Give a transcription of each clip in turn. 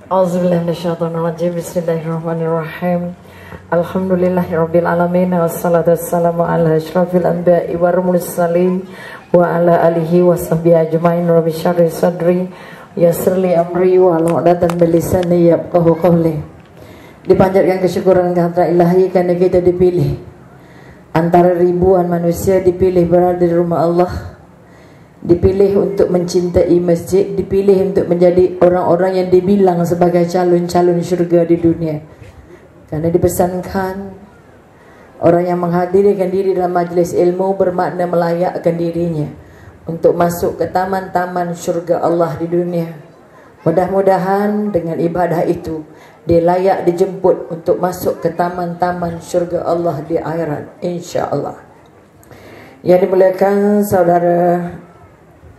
Auzubillahi minasyaitonirrajim. Bismillahirrahmanirrahim. Alhamdulillahirabbil alamin wassalatu wassalamu ala asyrafil anbiya'i wal mursalin wa ala alihi washabbihi ajmain. Rabbi shrah li sadri yassir li amri wa hlul 'uqdatam min lisani yafqahu qawli. Dipanjatkan kesyukuran kehadirat ilahi karena kita dipilih antara ribuan manusia, dipilih berada di rumah Allah, dipilih untuk mencintai masjid, dipilih untuk menjadi orang-orang yang dibilang sebagai calon-calon syurga di dunia. Karena dipesankan orang yang menghadirkan diri dalam majlis ilmu bermakna melayakkan dirinya untuk masuk ke taman-taman syurga Allah di dunia. Mudah-mudahan dengan ibadah itu dia layak dijemput untuk masuk ke taman-taman syurga Allah di akhirat, insya-Allah. Yang dimuliakan saudara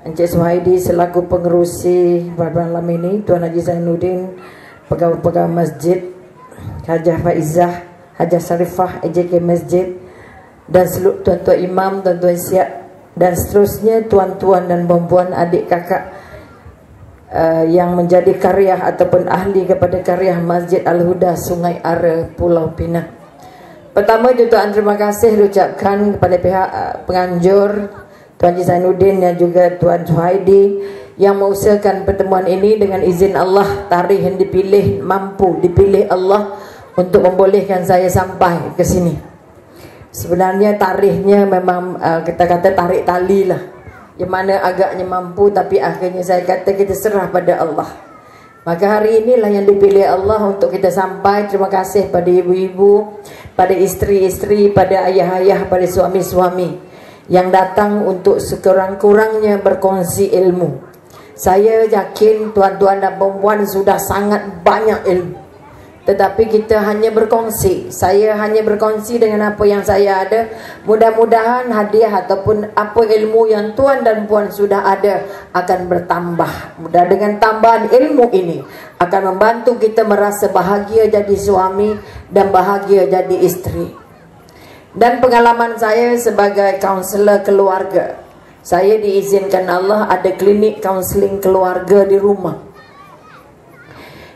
Encik Suhaidi selaku pengerusi pada malam ini, Tuan Haji Zainuddin, pegawai-pegawai masjid, Hajah Faizah, Hajah Sarifah, EJK Masjid, dan seluruh tuan-tuan imam, tuan-tuan siap, dan seterusnya tuan-tuan dan puan-puan, adik kakak yang menjadi karya ataupun ahli kepada karya Masjid Al-Huda Sungai Ara, Pulau Pinang. Pertama, jutaan terima kasih diucapkan kepada pihak penganjur Tuan Haji Zainuddin dan juga Tuan Suhaidi yang mengusahakan pertemuan ini. Dengan izin Allah, tarikh yang dipilih dipilih Allah untuk membolehkan saya sampai ke sini. Sebenarnya tarikhnya memang kita kata tarik tali lah, yang mana agaknya mampu, tapi akhirnya saya kata kita serah pada Allah. Maka hari inilah yang dipilih Allah untuk kita sampai. Terima kasih pada ibu-ibu, pada isteri-isteri, pada ayah-ayah, pada suami-suami yang datang untuk sekurang-kurangnya berkongsi ilmu. Saya yakin tuan-tuan dan puan-puan sudah sangat banyak ilmu, tetapi kita hanya berkongsi. Saya hanya berkongsi dengan apa yang saya ada. Mudah-mudahan hadiah ataupun apa ilmu yang tuan dan puan sudah ada akan bertambah. Mudah dengan tambahan ilmu ini akan membantu kita merasa bahagia jadi suami dan bahagia jadi isteri. Dan pengalaman saya sebagai kaunselor keluarga, saya diizinkan Allah ada klinik kaunseling keluarga di rumah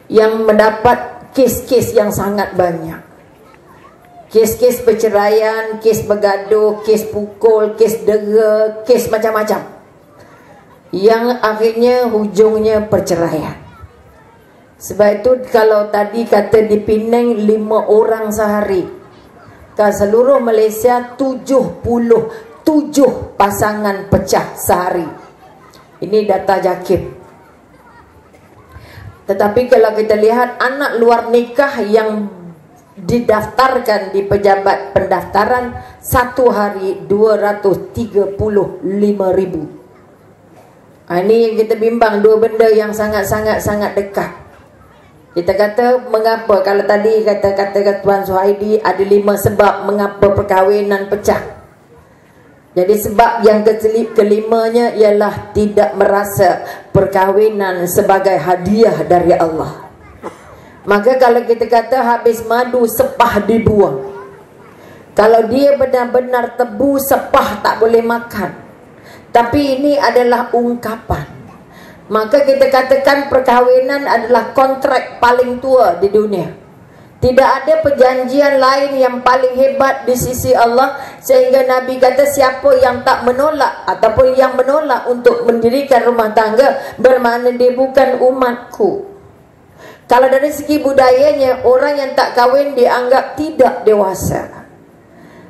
yang mendapat kes-kes yang sangat banyak. Kes-kes perceraian, kes bergaduh, kes pukul, kes dera, kes macam-macam, yang akhirnya hujungnya perceraian. Sebab itu kalau tadi kata di Penang 5 orang sehari, ke seluruh Malaysia 77 pasangan pecah sehari. Ini data JAKIM. Tetapi kalau kita lihat anak luar nikah yang didaftarkan di pejabat pendaftaran, satu hari 235.000. Ini yang kita bimbang, dua benda yang sangat dekat. Kita kata mengapa, kalau tadi kata Tuan Suhaidi ada 5 sebab mengapa perkahwinan pecah. Jadi sebab yang kelimanya ialah tidak merasa perkahwinan sebagai hadiah dari Allah. Maka kalau kita kata habis madu sepah dibuang, kalau dia benar-benar tebu sepah tak boleh makan, tapi ini adalah ungkapan, maka kita katakan perkahwinan adalah kontrak paling tua di dunia. Tidak ada perjanjian lain yang paling hebat di sisi Allah, sehingga Nabi kata siapa yang tak menolak ataupun yang menolak untuk mendirikan rumah tangga, bermakna dia bukan umatku. Kalau dari segi budayanya, orang yang tak kahwin dianggap tidak dewasa.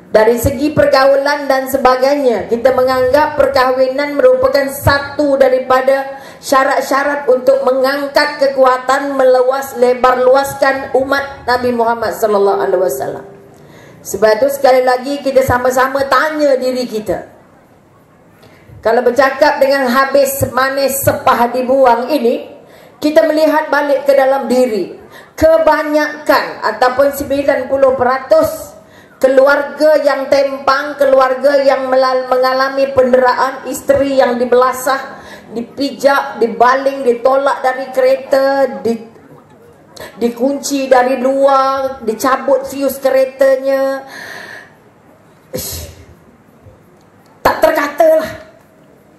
Dari segi pergaulan dan sebagainya, kita menganggap perkahwinan merupakan satu daripada syarat-syarat untuk mengangkat kekuatan, lebar-luaskan umat Nabi Muhammad sallallahu alaihi wasallam. Sebab itu sekali lagi kita sama-sama tanya diri kita. Kalau bercakap dengan habis manis sepah dibuang ini, kita melihat balik ke dalam diri. Kebanyakan ataupun 90% keluarga yang tempang, keluarga yang mengalami penderaan, isteri yang dibelasah, dipijak, dibaling, ditolak dari kereta, dikunci dari luar, dicabut fius keretanya. Tak terkatalah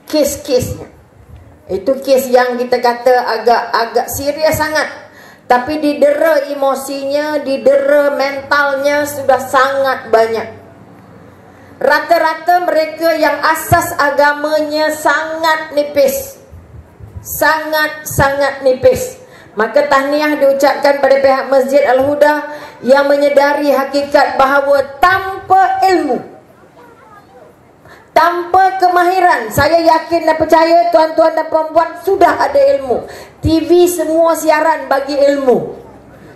kes-kesnya. Itu kes yang kita kata agak serius sangat. Tapi didera emosinya, didera mentalnya sudah sangat banyak. Rata-rata mereka yang asas agamanya sangat nipis. Sangat-sangat nipis. Maka tahniah diucapkan pada pihak Masjid Al-Huda yang menyedari hakikat bahawa tanpa ilmu, tanpa kemahiran, saya yakin dan percaya tuan-tuan dan puan-puan sudah ada ilmu. TV semua siaran bagi ilmu.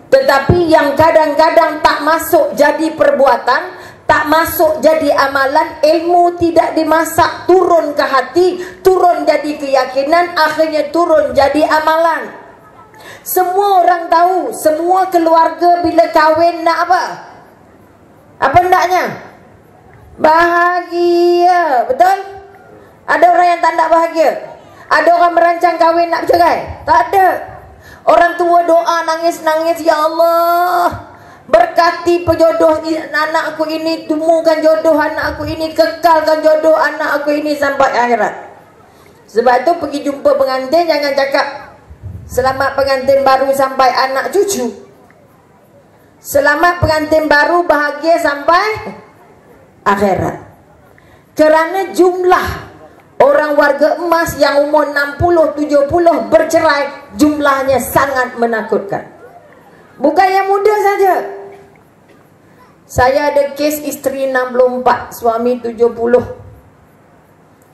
Tetapi yang kadang-kadang tak masuk jadi perbuatan, tak masuk jadi amalan, ilmu tidak dimasak turun ke hati, turun jadi keyakinan, akhirnya turun jadi amalan. Semua orang tahu, semua keluarga bila kahwin nak apa? Apa hendaknya? Bahagia, betul? Ada orang yang tak nak bahagia? Ada orang merancang kahwin nak bercerai? Tak ada. Orang tua doa nangis-nangis, ya Allah, berkati pejodoh anak aku ini, temukan jodoh anak aku ini, kekalkan jodoh anak aku ini sampai akhirat. Sebab tu pergi jumpa pengantin jangan cakap selamat pengantin baru sampai anak cucu. Selamat pengantin baru bahagia sampai akhirat. Kerana jumlah orang warga emas yang umur 60-70 bercerai jumlahnya sangat menakutkan. Bukan yang muda saja. Saya ada kes isteri 64, suami 70.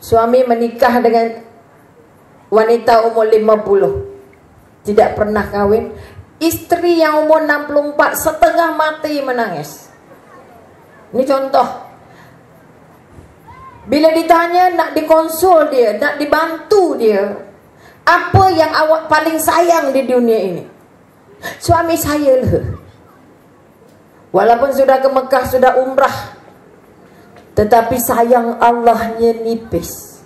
Suami menikah dengan wanita umur 50. Tidak pernah kahwin. Isteri yang umur 64 setengah mati menangis. Ini contoh. Bila ditanya nak dikonsul dia, nak dibantu dia, apa yang awak paling sayang di dunia ini? Suami saya lah. Walaupun sudah ke Mekah, sudah umrah, tetapi sayang Allahnya nipis.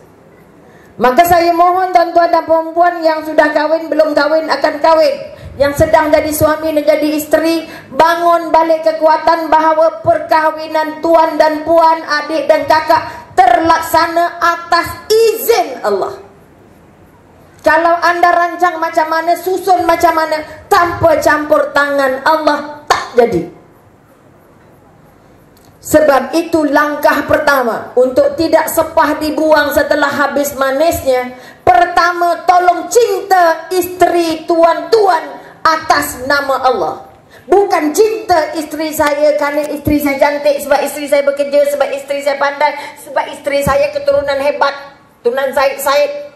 Maka saya mohon tuan-tuan dan perempuan yang sudah kahwin, belum kahwin, akan kahwin, yang sedang jadi suami dan jadi isteri, bangun balik kekuatan bahawa perkahwinan tuan dan puan, adik dan kakak terlaksana atas izin Allah. Kalau anda rancang macam mana, susun macam mana, tanpa campur tangan Allah, tak jadi. Sebab itu langkah pertama untuk tidak sepah dibuang setelah habis manisnya. Pertama, tolong cinta isteri tuan-tuan atas nama Allah. Bukan cinta isteri saya kerana isteri saya cantik, sebab isteri saya bekerja, sebab isteri saya pandai, sebab isteri saya keturunan hebat, turunan Said.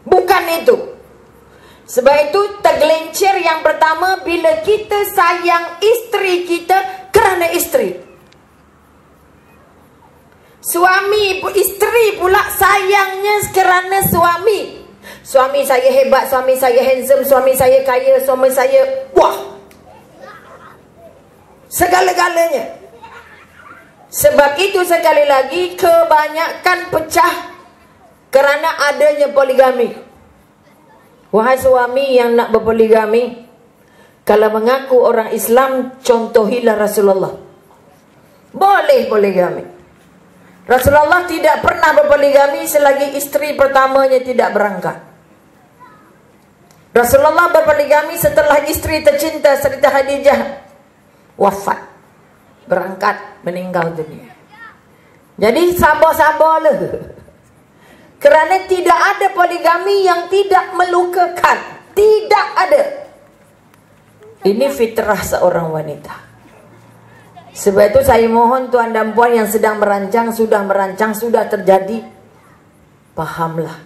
Bukan itu. Sebab itu tergelincir yang pertama bila kita sayang isteri kita kerana isteri. Suami isteri pula sayangnya kerana suami. Suami saya hebat, suami saya handsome, suami saya kaya, suami saya wah, segala-galanya. Sebab itu sekali lagi kebanyakan pecah kerana adanya poligami. Wahai suami yang nak berpoligami, kalau mengaku orang Islam, contohilah Rasulullah. Boleh poligami. Rasulullah tidak pernah berpoligami selagi isteri pertamanya tidak berangkat. Rasulullah berpoligami setelah isteri tercinta Siti Khadijah wafat, berangkat, meninggal dunia. Jadi sabar-sabarlah. Kerana tidak ada poligami yang tidak melukakan. Tidak ada. Ini fitrah seorang wanita. Sebab itu saya mohon tuan dan puan yang sedang merancang, sudah terjadi, pahamlah.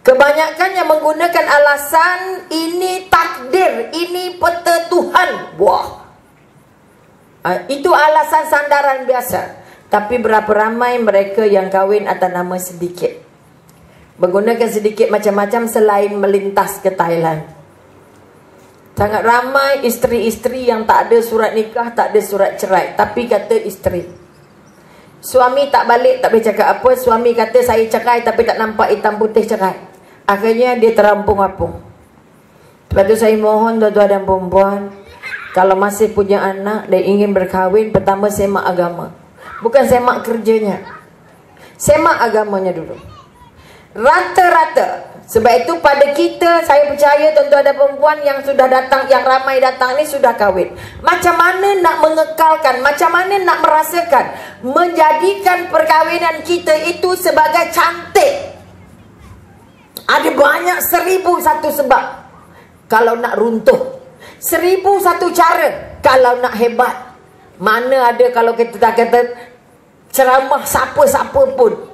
Kebanyakan yang menggunakan alasan ini takdir, ini peta Tuhan. Wah, itu alasan sandaran biasa. Tapi berapa ramai mereka yang kahwin atas nama sedikit, menggunakan sedikit macam-macam selain melintas ke Thailand. Sangat ramai isteri-isteri yang tak ada surat nikah, tak ada surat cerai, tapi kata isteri. Suami tak balik, tak boleh cakap apa. Suami kata saya cerai tapi tak nampak hitam putih cerai. Akhirnya dia terampung-apung. Lepas tu saya mohon tuan-tuan dan perempuan, kalau masih punya anak dan ingin berkahwin, pertama semak agama. Bukan semak kerjanya, semak agamanya dulu. Rata-rata. Sebab itu pada kita, saya percaya tuan-tuan dan perempuan yang sudah datang, yang ramai datang ni sudah kahwin. Macam mana nak mengekalkan, macam mana nak merasakan, menjadikan perkahwinan kita itu sebagai cantik. Ada banyak 1001 sebab kalau nak runtuh, 1001 cara kalau nak hebat. Mana ada kalau kita tak kata ceramah siapa-siapa pun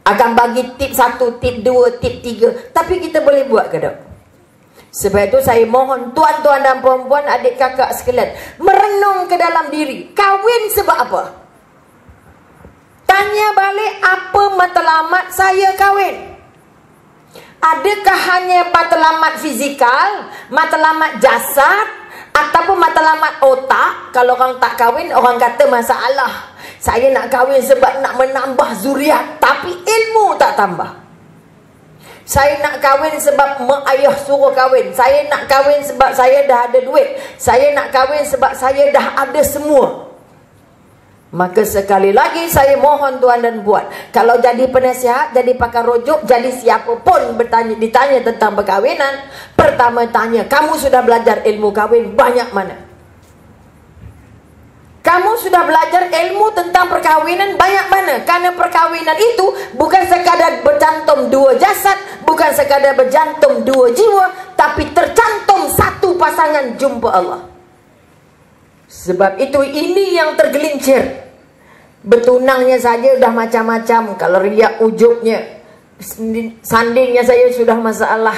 akan bagi tip 1, tip 2, tip 3. Tapi kita boleh buat ke tak? Sebab itu saya mohon tuan-tuan dan perempuan, adik kakak sekalian, merenung ke dalam diri. Kahwin sebab apa? Tanya balik, apa matlamat saya kahwin? Adakah hanya matlamat fizikal, matlamat jasad, ataupun matlamat otak? Kalau orang tak kahwin, orang kata masalah. Saya nak kahwin sebab nak menambah zuriat, tapi ilmu tak tambah. Saya nak kahwin sebab mak ayah suruh kahwin. Saya nak kahwin sebab saya dah ada duit. Saya nak kahwin sebab saya dah ada semua. Maka sekali lagi saya mohon tuan dan puan, kalau jadi penasihat, jadi pakar rujuk, jadi siapa pun ditanya tentang perkahwinan, pertama tanya, kamu sudah belajar ilmu kahwin banyak mana? Kamu sudah belajar ilmu tentang perkahwinan banyak mana? Karena perkahwinan itu bukan sekadar bercantum dua jasad, bukan sekadar bercantum dua jiwa, tapi tercantum satu pasangan jumpa Allah. Sebab itu ini yang tergelincir. Bertunangnya saja dah macam-macam. Kalau riak ujubnya, sandingnya saya sudah masalah.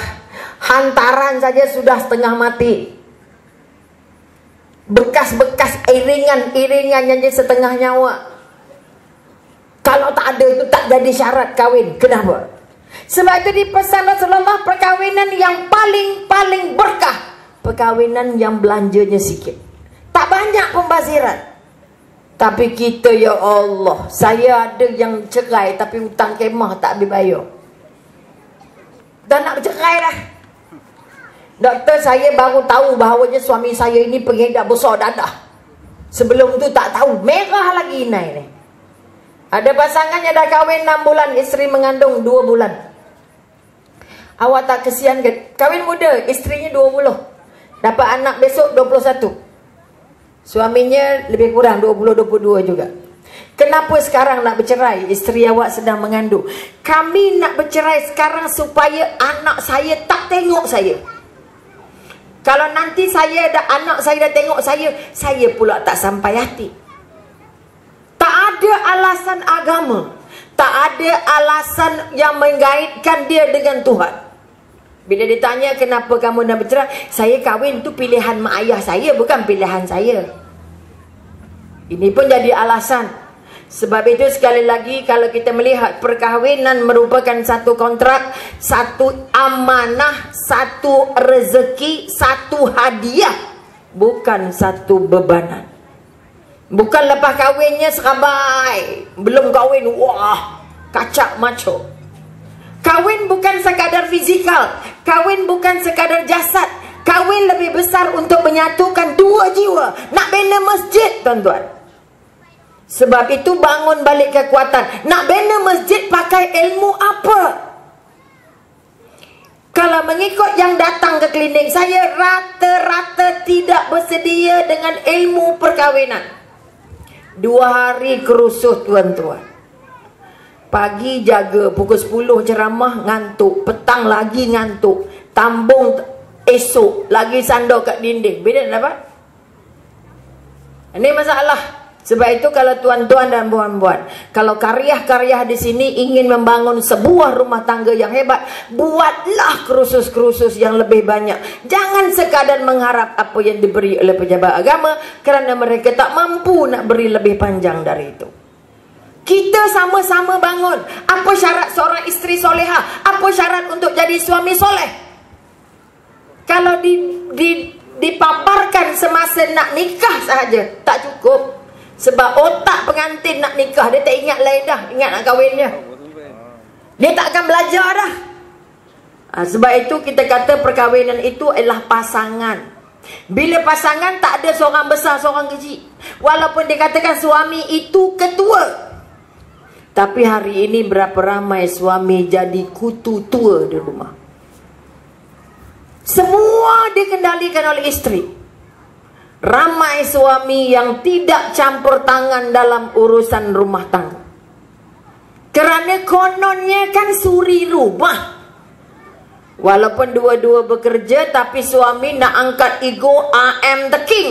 Hantaran saja sudah setengah mati. Bekas-bekas iringan-iringan yang setengah nyawa. Kalau tak ada itu tak jadi syarat kahwin. Kenapa? Sebab itu di pesan Rasulullah, perkahwinan yang paling berkah, perkahwinan yang belanjanya sikit, tak banyak pembaziran. Tapi kita, ya Allah, saya ada yang cerai tapi hutang kemah tak habis bayar. Dah nak bercerai dah. Doktor, saya baru tahu bahawanya suami saya ini pengedar besar dadah. Sebelum tu tak tahu. Merah lagi inai ni. Ada pasangan yang dah kahwin 6 bulan, isteri mengandung 2 bulan. Awak tak kesian ke? Kahwin muda, isterinya 20. Dapat anak besok 21. Suaminya lebih kurang 20-22 juga. Kenapa sekarang nak bercerai? Isteri awak sedang mengandung. Kami nak bercerai sekarang supaya anak saya tak tengok saya. Kalau nanti anak saya dah tengok saya pula tak sampai hati. Tak ada alasan agama, tak ada alasan yang mengaitkan dia dengan Tuhan. Bila ditanya kenapa kamu nak bercerai, saya kahwin tu pilihan mak ayah saya, bukan pilihan saya. Ini pun jadi alasan. Sebab itu sekali lagi, kalau kita melihat perkahwinan merupakan satu kontrak, satu amanah, satu rezeki, satu hadiah, bukan satu bebanan. Bukan lepas kahwinnya serabai, belum kahwin, wah, kacak maco. Kahwin bukan sekadar fizikal, kahwin bukan sekadar jasad, kahwin lebih besar untuk menyatukan dua jiwa. Nak bina masjid, tuan-tuan. Sebab itu bangun balik kekuatan. Nak bina masjid pakai ilmu apa? Kalau mengikut yang datang ke klinik saya, rata-rata tidak bersedia dengan ilmu perkahwinan. 2 hari kerusuh, tuan-tuan. Pagi jaga, pukul 10 ceramah, ngantuk. Petang lagi ngantuk. Tambung esok, lagi sandar kat dinding. Beda tak dapat? Ini masalah. Sebab itu kalau tuan-tuan dan puan-puan, kalau karya-karya di sini ingin membangun sebuah rumah tangga yang hebat, buatlah kursus-kursus yang lebih banyak. Jangan sekadar mengharap apa yang diberi oleh pejabat agama, kerana mereka tak mampu nak beri lebih panjang dari itu. Kita sama-sama bangun. Apa syarat seorang isteri soleha? Apa syarat untuk jadi suami soleh? Kalau dipaparkan semasa nak nikah sahaja, tak cukup. Sebab otak pengantin nak nikah, dia tak ingat lain dah, ingat nak kahwinnya. Dia tak akan belajar dah. Sebab itu kita kata perkahwinan itu adalah pasangan. Bila pasangan tak ada seorang besar, seorang kecil. Walaupun dikatakan suami itu ketua, Tapi hari ini berapa ramai suami jadi kutu tua di rumah. Semua dikendalikan oleh istri. Ramai suami yang tidak campur tangan dalam urusan rumah tangga. Kerana kononnya kan suri rumah. Walaupun dua-dua bekerja, tapi suami nak angkat ego, I am the king.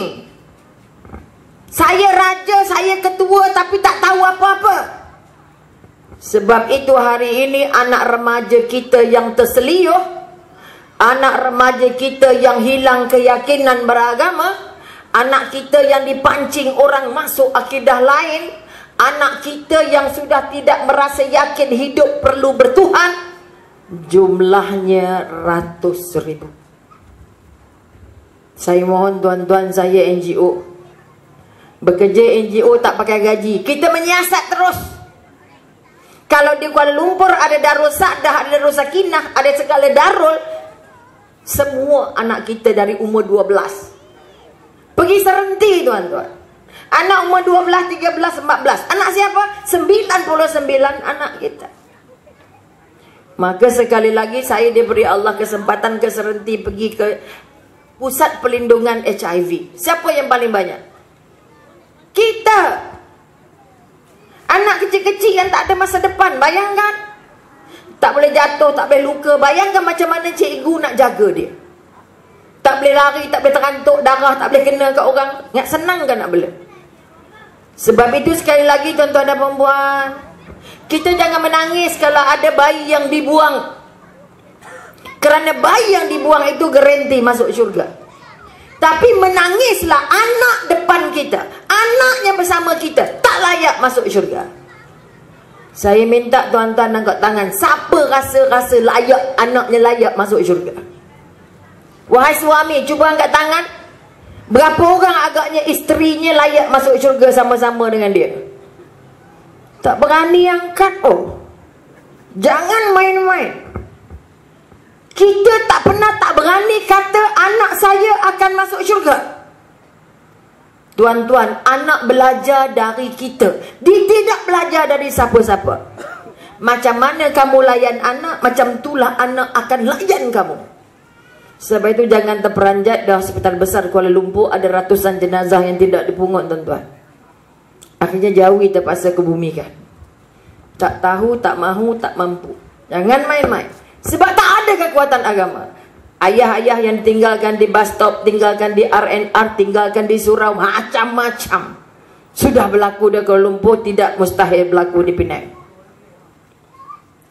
Saya raja, saya ketua, tapi tak tahu apa-apa. Sebab itu hari ini anak remaja kita yang terseliyuh, anak remaja kita yang hilang keyakinan beragama, anak kita yang dipancing orang masuk akidah lain, anak kita yang sudah tidak merasa yakin hidup perlu bertuhan, jumlahnya ratus ribu. Saya mohon tuan-tuan, saya NGO, bekerja NGO tak pakai gaji. Kita menyiasat terus. Kalau di Kuala Lumpur ada Darul Sa'dah, ada Darul Sakinah, ada segala darul, semua anak kita dari umur 12 pergi serenti tuan-tuan. Anak umur 12, 13, 14. Anak siapa? 99 anak kita. Maka sekali lagi saya diberi Allah kesempatan ke serenti, pergi ke pusat pelindungan HIV. Siapa yang paling banyak? Kita. Anak kecil-kecil yang tak ada masa depan. Bayangkan. Tak boleh jatuh, tak boleh luka. Bayangkan macam mana cikgu nak jaga dia. Tak boleh lari, tak boleh terantuk darah, tak boleh kena kat orang. Ingat senang kan nak boleh? Sebab itu sekali lagi tuan-tuan dan perempuan, kita jangan menangis kalau ada bayi yang dibuang. Kerana bayi yang dibuang itu garanti masuk syurga. Tapi menangislah anak depan kita, anak yang bersama kita tak layak masuk syurga. Saya minta tuan-tuan angkat tangan, siapa rasa layak, anaknya layak masuk syurga? Wahai suami, cuba angkat tangan. Berapa orang agaknya isterinya layak masuk syurga sama-sama dengan dia? Tak berani angkat. Oh, jangan main-main. Kita tak pernah tak berani kata anak saya akan masuk syurga. Tuan-tuan, anak belajar dari kita. Dia tidak belajar dari siapa-siapa. Macam mana kamu layan anak, macam itulah anak akan layan kamu. Sebab itu jangan terperanjat. Dah hospital besar Kuala Lumpur ada ratusan jenazah yang tidak dipungut tuan-tuan. Akhirnya jauhi terpaksa kebumikan. Tak tahu, tak mahu, tak mampu. Jangan main-main. Sebab tak ada kekuatan agama. Ayah-ayah yang tinggalkan di bus stop, tinggalkan di RNR, tinggalkan di surau, macam-macam. Sudah berlaku di Kuala Lumpur, tidak mustahil berlaku di Penang.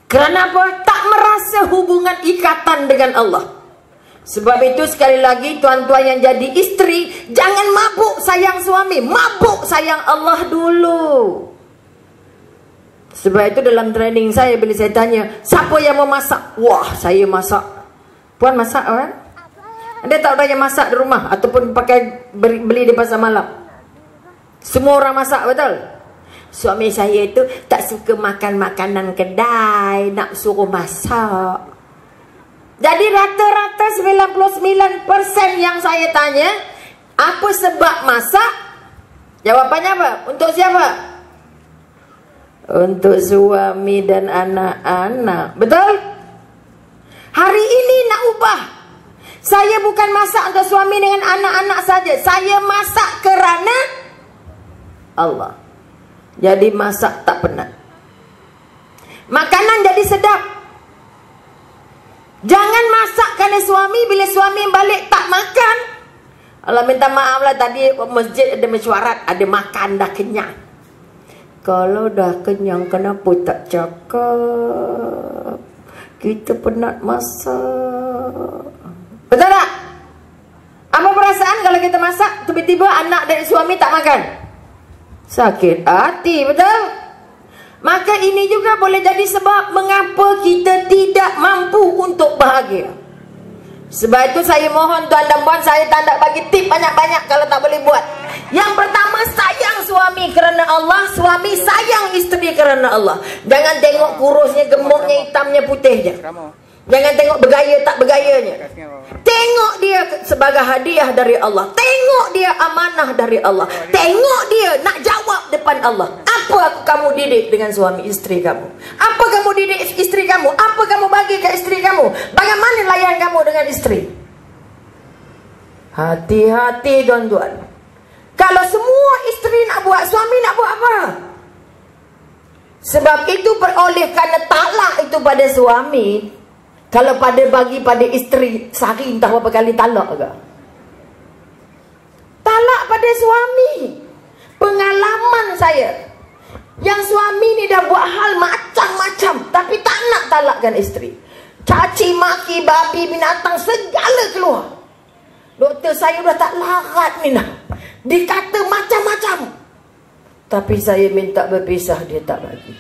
Kerana apa? Tak merasa hubungan ikatan dengan Allah. Sebab itu sekali lagi tuan-tuan yang jadi isteri, jangan mabuk sayang suami, mabuk sayang Allah dulu. Sebab itu dalam training saya, bila saya tanya, siapa yang mau masak? Wah, saya masak. Puan masak kan? Ada tak orang yang masak di rumah? Ataupun pakai beli di pasar malam? Semua orang masak, betul? Suami saya itu tak suka makan makanan kedai, nak suruh masak. Jadi rata-rata 99% yang saya tanya, apa sebab masak? Jawapannya apa? Untuk siapa? Untuk suami dan anak-anak. Betul? Hari ini nak ubah. Saya bukan masak untuk suami dengan anak-anak saja. Saya masak kerana Allah. Jadi masak tak penat. Makanan jadi sedap. Jangan masak kerana suami, bila suami balik tak makan. Allah minta maaf lah, tadi masjid ada mesyuarat, ada makan dah kenyang. Kalau dah kenyang, kenapa tak cakap? Kita penat masak. Betul tak? Apa perasaan kalau kita masak, tiba-tiba anak dan suami tak makan? Sakit hati, betul? Maka ini juga boleh jadi sebab mengapa kita tidak mampu untuk bahagia. Sebab itu saya mohon tuan dan puan, saya tak nak bagi tip banyak-banyak kalau tak boleh buat. Yang pertama, sayang suami kerana Allah, suami sayang isteri kerana Allah. Jangan tengok kurusnya, gemuknya, hitamnya, putihnya. Jangan tengok bergaya tak bergayanya. Tengok dia sebagai hadiah dari Allah. Tengok dia amanah dari Allah. Tengok dia nak jawab depan Allah. Apa kamu didik dengan suami isteri kamu? Apa kamu didik isteri kamu? Apa kamu bagi ke isteri kamu? Bagaimana layan kamu dengan isteri? Hati-hati tuan-tuan. Kalau semua isteri nak buat, suami nak buat apa? Sebab itu beroleh kerana talak itu pada suami. Kalau pada bagi pada isteri, sehari entah berapa kali talak ke? Talak pada suami. Pengalaman saya, yang suami ni dah buat hal macam-macam, tapi tak nak talakkan isteri. Caci maki, babi, binatang, segala keluar. Doktor, saya dah tak larat ni nak. Dikata macam-macam. Tapi saya minta berpisah, dia tak bagi.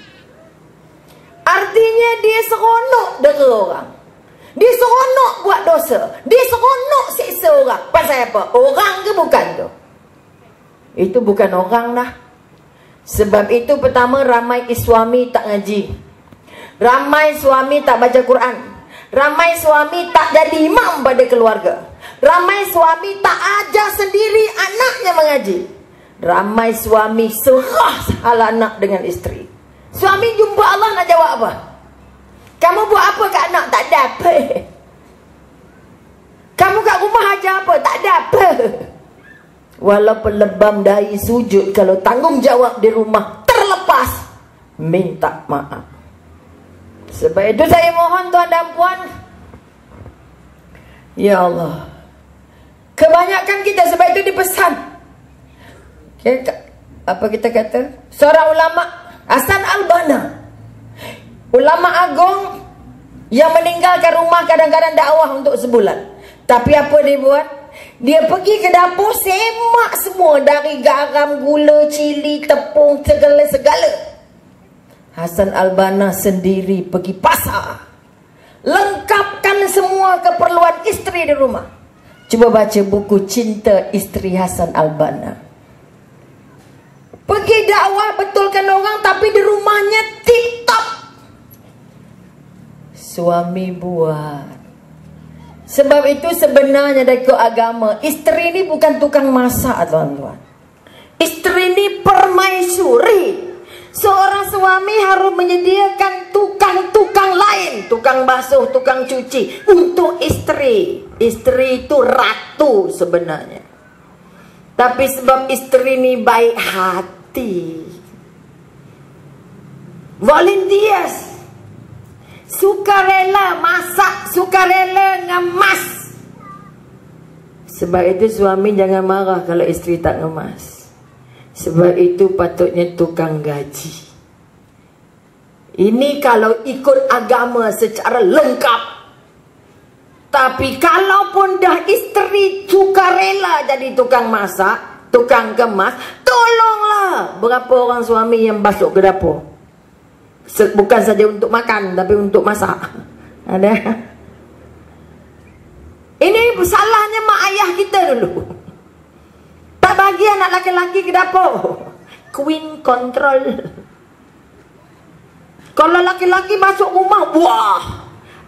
Artinya dia seronok dera orang. Dia seronok buat dosa. Dia seronok siksa orang. Pasal apa? Orang ke bukan tu? Itu bukan orang dah. Sebab itu pertama, ramai suami tak ngaji. Ramai suami tak baca Quran. Ramai suami tak jadi imam pada keluarga. Ramai suami tak ajar sendiri anaknya mengaji. Ramai suami serah hal anak dengan isteri. Suami jumpa Allah nak jawab apa? Kamu buat apa kat anak? Tak ada apa. Kamu kat rumah ajar apa? Tak ada apa. Walaupun lebam dahi sujud, kalau tanggungjawab di rumah terlepas, minta maaf. Sebab itu saya mohon tuan dan puan, ya Allah, kebanyakan kita sebab itu dipesan. Okay, apa kita kata? Seorang ulama, Hasan Al-Banna, ulama agung yang meninggalkan rumah kadang-kadang dakwah untuk sebulan. Tapi apa dia buat? Dia pergi ke dapur, semak semua, dari garam, gula, cili, tepung, segala-segala. Hasan Al-Banna sendiri pergi pasar, lengkapkan semua keperluan isteri di rumah. Cuba baca buku Cinta Isteri Hasan Al-Banna. Pergi dakwah, betulkan orang, tapi di rumahnya tip-top. Suami buat. Sebab itu sebenarnya dari agama, isteri ni bukan tukang masak, tuan-tuan. Isteri ni permaisuri. Seorang suami harus menyediakan tukang-tukang lain, tukang basuh, tukang cuci untuk isteri. Isteri itu ratu sebenarnya. Tapi sebab isteri ni baik hati, volunteers, sukarela masak, sukarela ngemas. Sebab itu suami jangan marah kalau isteri tak ngemas. Sebab itu patutnya tukang gaji. Ini kalau ikut agama secara lengkap. Tapi kalaupun dah isteri sukarela jadi tukang masak, tukang kemas, tolonglah. Berapa orang suami yang masuk ke dapur? Bukan saja untuk makan, tapi untuk masak. Ada? Ini salahnya mak ayah kita dulu. Tak bagi anak laki-laki ke dapur. Queen control. Kalau laki-laki masuk rumah, wah,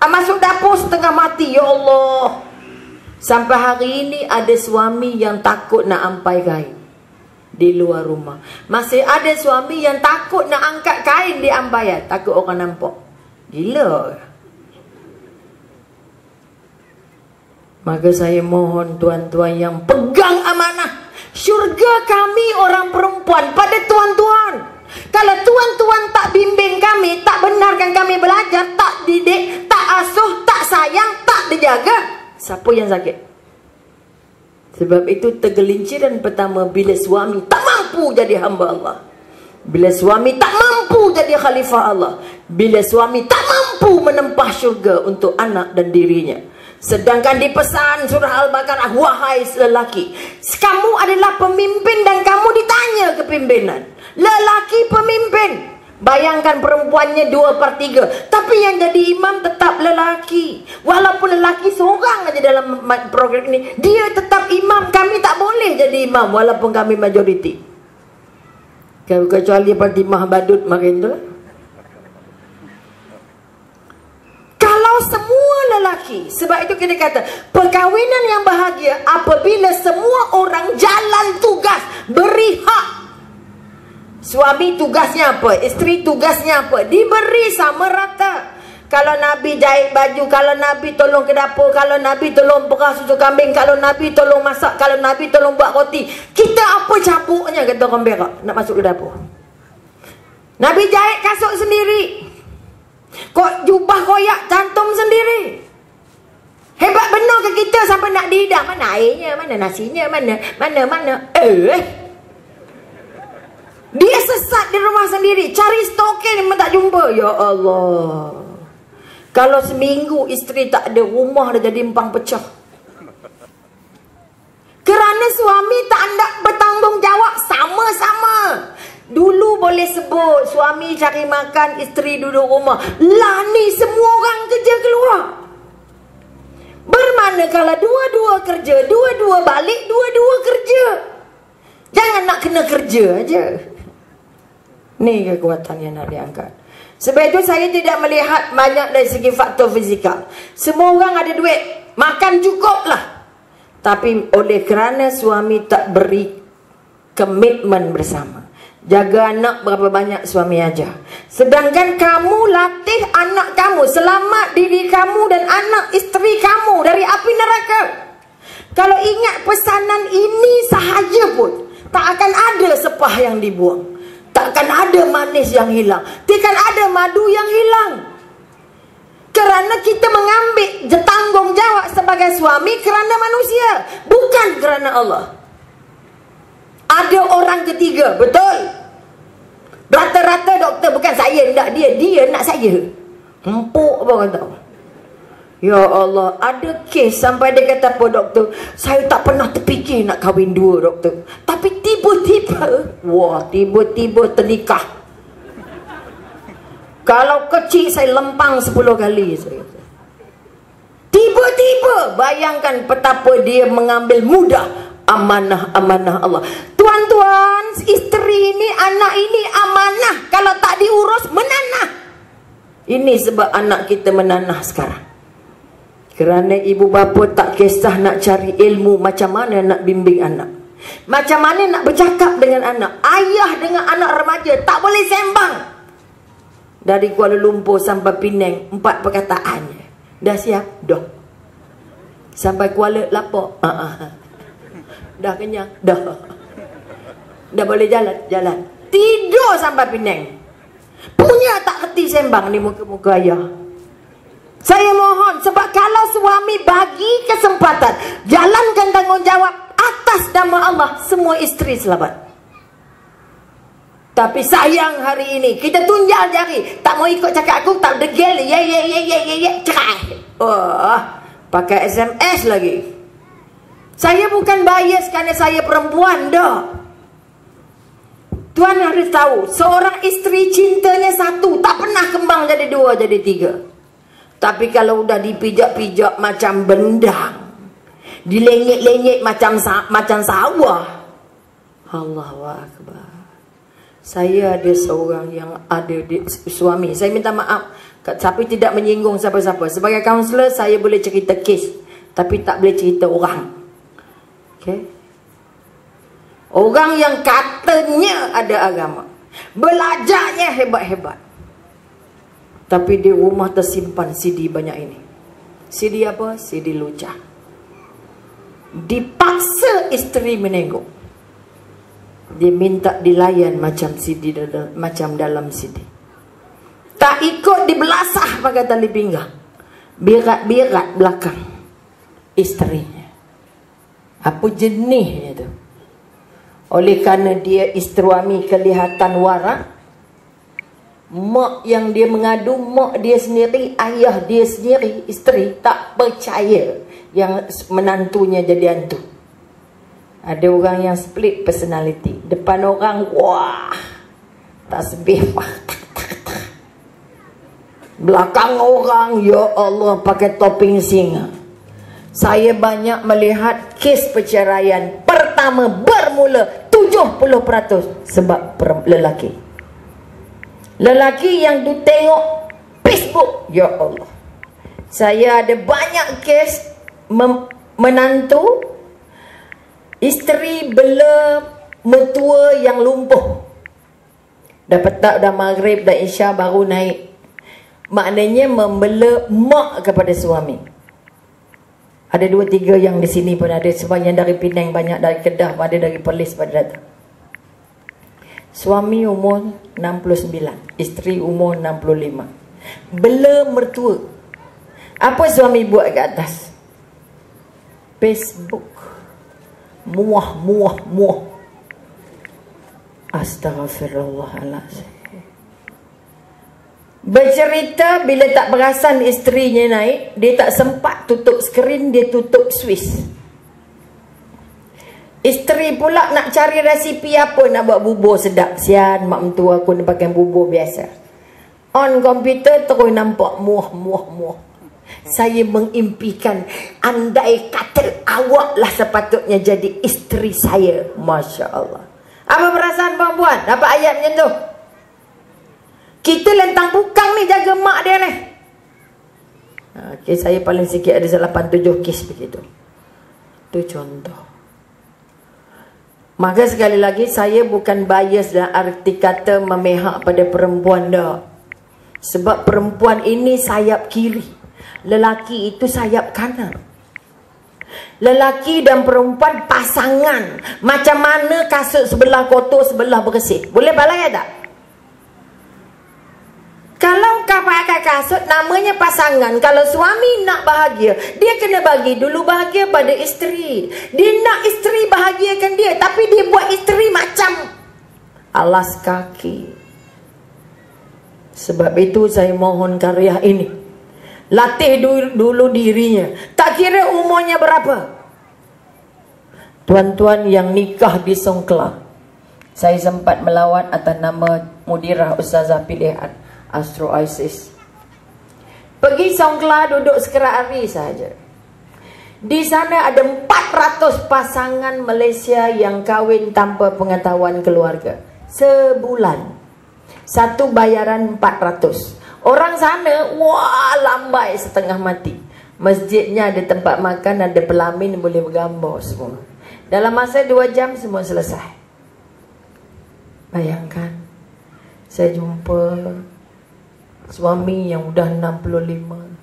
masuk dapur setengah mati. Ya Allah. Sampai hari ini ada suami yang takut nak ampai kain di luar rumah. Masih ada suami yang takut nak angkat kain di ampaian, takut orang nampak. Gila. Maka saya mohon tuan-tuan yang pegang amanah, syurga kami orang perempuan pada tuan-tuan. Kalau tuan-tuan tak bimbing kami, tak benarkan kami belajar, tak didik, tak asuh, tak sayang, tak dijaga, siapa yang sakit? Sebab itu tergelinciran pertama bila suami tak mampu jadi hamba Allah. Bila suami tak mampu jadi khalifah Allah. Bila suami tak mampu menempah syurga untuk anak dan dirinya. Sedangkan dipesan surah Al-Baqarah, wahai lelaki, kamu adalah pemimpin dan kamu ditanya kepimpinan. Lelaki pemimpin. Bayangkan perempuannya 2/3, tapi yang jadi imam tetap lelaki. Walaupun lelaki seorang aja dalam program ini, dia tetap imam. Kami tak boleh jadi imam walaupun kami majoriti. Kecuali Fatimah Badut makin tu. Kalau semua lelaki. Sebab itu kita kata perkahwinan yang bahagia apabila semua orang jalan tugas, beri hak. Suami tugasnya apa, isteri tugasnya apa, diberi sama rata. Kalau Nabi jahit baju, kalau Nabi tolong ke dapur, kalau Nabi tolong perah susu kambing, kalau Nabi tolong masak, kalau Nabi tolong buat roti, kita apa cabuknya, kata orang berak nak masuk ke dapur. Nabi jahit kasut sendiri, kok jubah koyak cantum sendiri. Hebat benar ke kita sampai nak dihidang? Mana airnya, mana nasinya, mana. Dia sesat di rumah sendiri, cari stokin memang tak jumpa. Ya Allah. Kalau seminggu isteri tak ada, rumah dah jadi empang pecah. Kerana suami tak nak bertanggungjawab sama-sama. Dulu boleh sebut suami cari makan, isteri duduk rumah. Lah ni semua orang kerja keluar. Bermana kalau dua-dua kerja, dua-dua balik, dua-dua kerja. Jangan nak kena kerja aja. Ni kekuatan yang nak diangkat. Sebab itu saya tidak melihat banyak dari segi faktor fizikal. Semua orang ada duit, makan cukup lah. Tapi oleh kerana suami tak beri komitmen bersama, jaga anak berapa banyak suami aja. Sedangkan kamu latih anak kamu, selamat diri kamu dan anak isteri kamu dari api neraka. Kalau ingat pesanan ini sahaja pun, tak akan ada sepah yang dibuang, takkan ada manis yang hilang, takkan ada madu yang hilang. Kerana kita mengambil tanggungjawab sebagai suami kerana manusia, bukan kerana Allah. Ada orang ketiga, betul. Rata-rata doktor, bukan saya nak dia nak saya. Empuk apa kata. Ya Allah, ada kes sampai dia kata apa doktor, saya tak pernah terfikir nak kahwin dua doktor, tapi tiba-tiba, wah, tiba-tiba ternikah. Kalau kecil saya lempang 10 kali. Tiba-tiba, bayangkan betapa dia mengambil mudah amanah-amanah Allah. Tuan-tuan, isteri ini, anak ini amanah. Kalau tak diurus, menanah. Ini sebab anak kita menanah sekarang. Kerana ibu bapa tak kisah nak cari ilmu macam mana nak bimbing anak, macam mana nak bercakap dengan anak. Ayah dengan anak remaja tak boleh sembang. Dari Kuala Lumpur sampai Penang, 4 perkataan. Dah siap? Dah. Sampai Kuala lapar? Dah kenyang? Dah. Dah boleh jalan? Jalan. Tidur sampai Penang. Punya tak reti sembang ni muka-muka ayah. Saya mohon, sebab kalau suami bagi kesempatan, jalankan tanggungjawab atas nama Allah, semua isteri selamat. Tapi sayang hari ini kita tunjal jari, tak mau ikut cakap aku, tak degil, cerai. Oh, pakai SMS lagi. Saya bukan bias kerana saya perempuan dah. Tuan harus tahu, seorang isteri cintanya satu, tak pernah kembang jadi 2, jadi 3. Tapi kalau udah dipijak-pijak macam bendang, dilengit-lengit macam sawah, Allahu Akbar. Saya ada seorang yang ada suami, saya minta maaf tapi tidak menyinggung siapa-siapa. Sebagai kaunselor saya boleh cerita kes, tapi tak boleh cerita orang. Okay? Orang yang katanya ada agama, belajarnya hebat-hebat, tapi di rumah tersimpan CD banyak ini. CD apa? CD lucah. Dipaksa isteri menengok. Dia minta dilayan macam CD, macam dalam CD. Tak ikut dibelasah pakai tali pinggang. Birat-birat belakang isterinya. Apa jenisnya tu? Oleh kerana dia suami kelihatan warak, mak yang dia mengadu, mak dia sendiri, ayah dia sendiri, isteri tak percaya yang menantunya jadi hantu. Ada orang yang split personality. Depan orang, wah, tasbih. Belakang orang, ya Allah, pakai topeng singa. Saya banyak melihat kes perceraian pertama bermula 70% sebab lelaki. Lelaki yang tengok Facebook, ya Allah, Saya ada banyak kes menantu isteri bela mertua yang lumpuh. Dah petang, dah maghrib, dah isya baru naik. Maknanya membela mak kepada suami. Ada 2-3 yang di sini pun ada. Sebab yang dari Penang banyak, dari Kedah, ada dari Perlis pada datang. Suami umur 69, isteri umur 65. Bela mertua. Apa suami buat kat atas? Facebook. Muah. Astaghfirullahaladzim. Bercerita bila tak perasan isterinya naik, dia tak sempat tutup skrin, dia tutup Swiss. Isteri pula nak cari resipi apa nak buat bubur sedap. Sian mak mentua aku nak pakai bubur biasa. On komputer terus nampak muah. Saya mengimpikan, andai kata awaklah sepatutnya jadi isteri saya. Masya Allah. Apa perasaan perempuan dapat ayat macam tu? Kita lentang bukang ni jaga mak dia ni. Kes saya paling sikit ada 8-7 kes begitu. Itu contoh. Maka sekali lagi, saya bukan bias dalam arti kata memihak pada perempuan dah. Sebab perempuan ini sayap kiri, lelaki itu sayap kanan. Lelaki dan perempuan pasangan. Macam mana kasut sebelah kotor, sebelah bersih? Boleh balai tak? Kalau kau pakai kasut, namanya pasangan. Kalau suami nak bahagia, dia kena bagi dulu bahagia pada isteri. Dia nak isteri bahagiakan dia, tapi dia buat isteri macam alas kaki. Sebab itu saya mohon karya ini, latih dulu dirinya. Tak kira umurnya berapa. Tuan-tuan yang nikah di Songkla, saya sempat melawat atas nama Mudirah Ustazah Pilihan Astro Isis. Pergi Songkla, duduk sekerat hari saja. Di sana ada 400 pasangan Malaysia yang kahwin tanpa pengetahuan keluarga. Sebulan. Satu bayaran 400. Orang sana, wah, lambai setengah mati. Masjidnya ada tempat makan, ada pelamin, boleh bergambar semua. Dalam masa 2 jam semua selesai. Bayangkan, saya jumpa suami yang udah 65,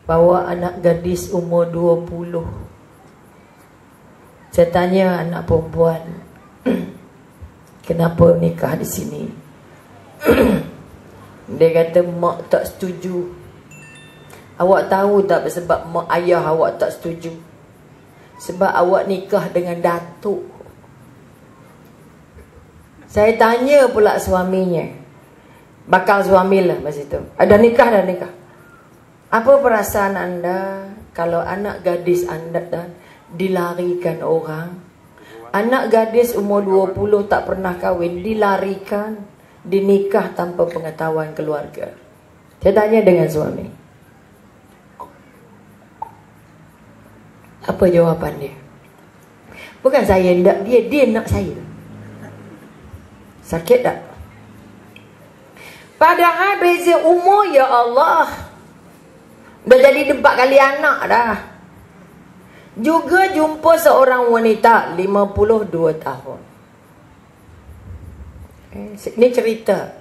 bawa anak gadis umur 20. Saya tanya anak perempuan, kenapa nikah di sini? Dia kata, mak tak setuju. Awak tahu tak sebab mak ayah awak tak setuju? Sebab awak nikah dengan datuk. Saya tanya pula suaminya, bakal suamilah masa itu, dah nikah. Apa perasaan anda kalau anak gadis anda dilarikan orang? Anak gadis umur 20 tak pernah kahwin, dilarikan, dinikah tanpa pengetahuan keluarga. Saya tanya dengan suami, apa jawapan dia? Bukan saya nak dia nak saya. Sakit tak? Padahal beza umur, ya Allah, dah jadi 4 kali anak dah. Juga jumpa seorang wanita 52 tahun. Ini cerita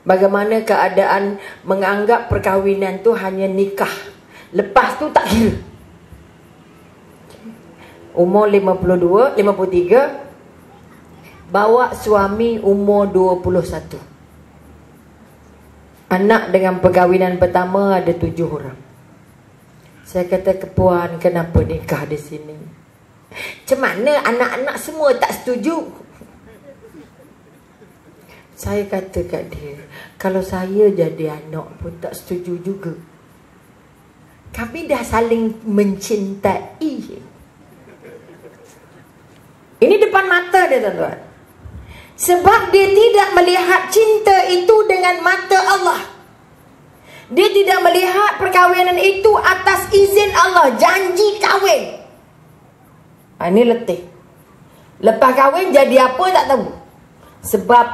bagaimana keadaan menganggap perkahwinan tu hanya nikah, lepas tu tak kira. Umur 52, 53, bawa suami umur 21. Anak dengan perkahwinan pertama ada 7 orang. Saya kata ke puan, kenapa nikah di sini? Macam mana anak-anak semua tak setuju? Saya kata kat dia, kalau saya jadi anak pun tak setuju juga. Kami dah saling mencintai. Ini depan mata dia, tuan-tuan. Sebab dia tidak melihat cinta itu dengan mata Allah. Dia tidak melihat perkahwinan itu atas izin Allah, janji kahwin. Ini letih. Lepas kahwin jadi apa tak tahu. Sebab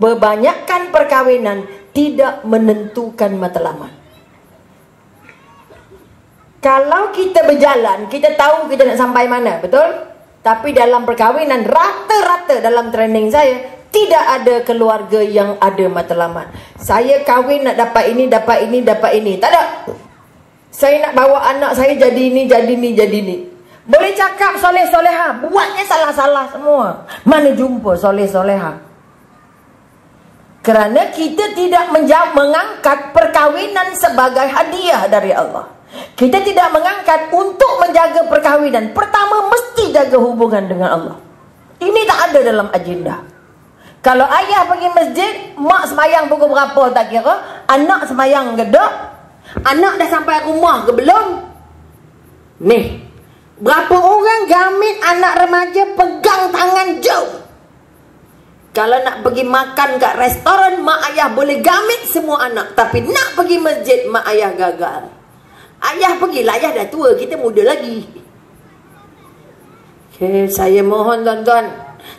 kebanyakan perkahwinan tidak menentukan matlamat. Kalau kita berjalan, kita tahu kita nak sampai mana, betul? Tapi dalam perkahwinan, rata-rata dalam training saya, tidak ada keluarga yang ada matlamat. Saya kahwin nak dapat ini, dapat ini, dapat ini. Tak ada. Saya nak bawa anak saya jadi ini, jadi ini, jadi ini. Boleh cakap soleh-soleha, buatnya salah-salah semua. Mana jumpa soleh-soleha? Kerana kita tidak mengangkat perkahwinan sebagai hadiah dari Allah. Kita tidak mengangkat untuk menjaga perkahwinan. Pertama, mesti jaga hubungan dengan Allah. Ini tak ada dalam agenda. Kalau ayah pergi masjid, mak semayang pukul berapa tak kira. Anak semayang ke tak? Anak dah sampai rumah ke belum? Nih, berapa orang gamit anak remaja pegang tangan jauh. Kalau nak pergi makan kat restoran, mak ayah boleh gamit semua anak. Tapi nak pergi masjid, mak ayah gagal. Ayah pergilah, ayah dah tua, kita muda lagi. Okay, saya mohon tuan-tuan,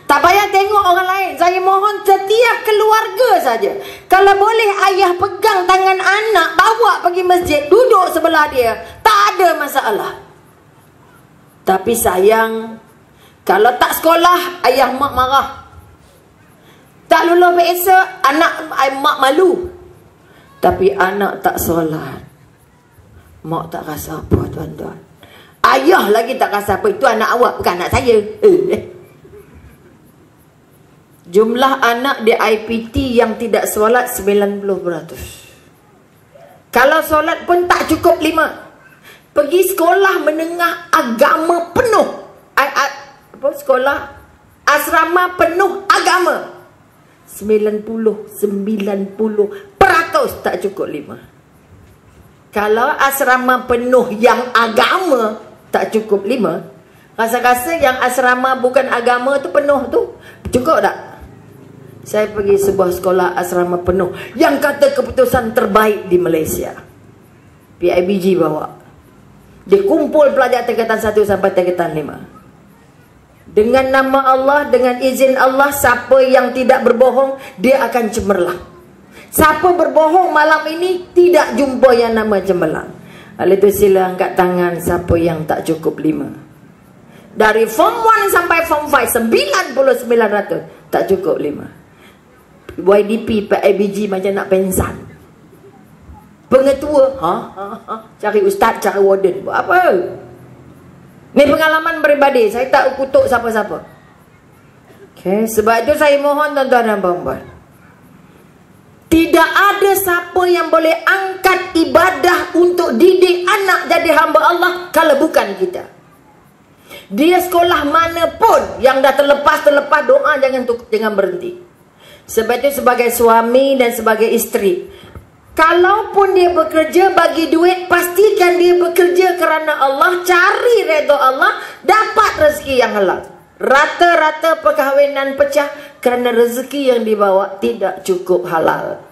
tak payah tengok orang lain. Saya mohon setiap keluarga saja, kalau boleh ayah pegang tangan anak, bawa pergi masjid, duduk sebelah dia, tak ada masalah. Tapi sayang, kalau tak sekolah, ayah mak marah. Tak lulus biasa, anak mak malu. Tapi anak tak solat, mak tak rasa apa tuan-tuan. Ayah lagi tak rasa apa. Itu anak awak, bukan anak saya. Jumlah anak di IPT yang tidak solat 90%. Kalau solat pun tak cukup 5. Pergi sekolah menengah agama penuh. Sekolah asrama penuh agama, 90% tak cukup 5. Kalau asrama penuh yang agama tak cukup 5, rasa-rasa yang asrama bukan agama tu penuh tu cukup tak? Saya pergi sebuah sekolah asrama penuh yang kata keputusan terbaik di Malaysia. PIBG bawa. Dia kumpul pelajar tingkatan 1 sampai tingkatan 5. Dengan nama Allah, dengan izin Allah, siapa yang tidak berbohong, dia akan cemerlang. Siapa berbohong malam ini, tidak jumpa yang nama cemerlang. Oleh itu sila angkat tangan siapa yang tak cukup 5. Dari form 1 sampai form 5, 99% tak cukup 5. YDP, PIBG macam nak pensan. Pengetua, cari ustaz, cari warden, buat apa? Ni pengalaman peribadi, saya tak kutuk siapa-siapa. Okay, sebab itu saya mohon tuan-tuan dan puan-puan, tidak ada siapa yang boleh angkat ibadah untuk didik anak jadi hamba Allah kalau bukan kita. Dia sekolah mana pun yang dah terlepas doa jangan berhenti. Sebab itu sebagai suami dan sebagai isteri, kalaupun dia bekerja bagi duit, pastikan dia bekerja kerana Allah, cari redha Allah, dapat rezeki yang halal. Rata-rata perkahwinan pecah kerana rezeki yang dibawa tidak cukup halal.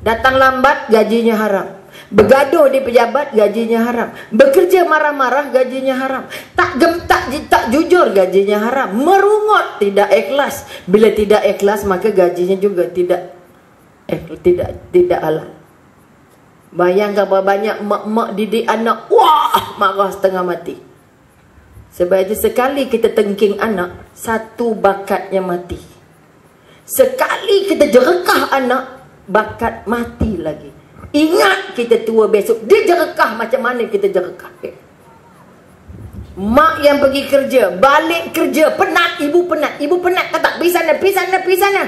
Datang lambat, gajinya haram. Bergaduh di pejabat, gajinya haram. Bekerja marah-marah, gajinya haram. Tak jujur, gajinya haram. Merungut, tidak ikhlas. Bila tidak ikhlas, maka gajinya juga tidak halal. Bayangkan berapa banyak mak-mak didik anak, wah, marah setengah mati. Sebab itu sekali kita tengking anak, satu bakatnya mati. Sekali kita jerekah anak, bakat mati lagi. Ingat kita tua besok, dia jerekah macam mana kita jerekah. Mak yang pergi kerja, balik kerja, penat, ibu penat kata, pergi sana.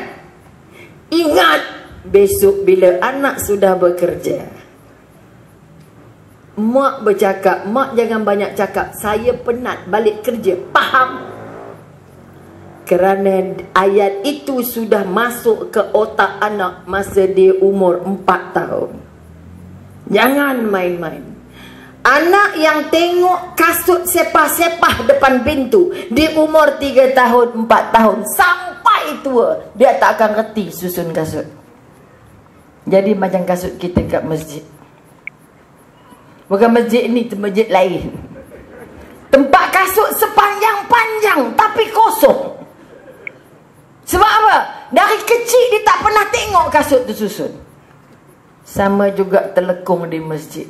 Ingat, besok bila anak sudah bekerja, mak bercakap, mak jangan banyak cakap, saya penat balik kerja, faham? Kerana ayat itu sudah masuk ke otak anak masa dia umur 4 tahun. Jangan main-main. Anak yang tengok kasut sepah-sepah depan pintu di umur 3 tahun, 4 tahun, sampai tua, dia tak akan reti susun kasut. Jadi macam kasut kita kat masjid. Bukan masjid ni, masjid lain. Tempat kasut sepanjang-panjang tapi kosong. Sebab apa? Dari kecil dia tak pernah tengok kasut tu susun. Sama juga terlekung di masjid.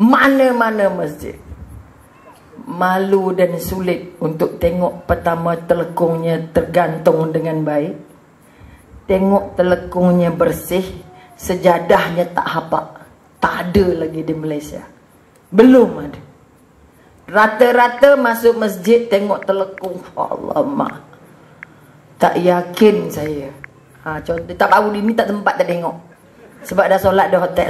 Mana-mana masjid. Malu dan sulit untuk tengok pertama telekungnya tergantung dengan baik. Tengok telekungnya bersih, sejadahnya tak hapak. Tak ada lagi di Malaysia. Belum ada. Rata-rata masuk masjid tengok telekung. Alamak. Tak yakin saya. Contoh tak tahu ni tak tempat tak tengok. Sebab dah solat dah hotel.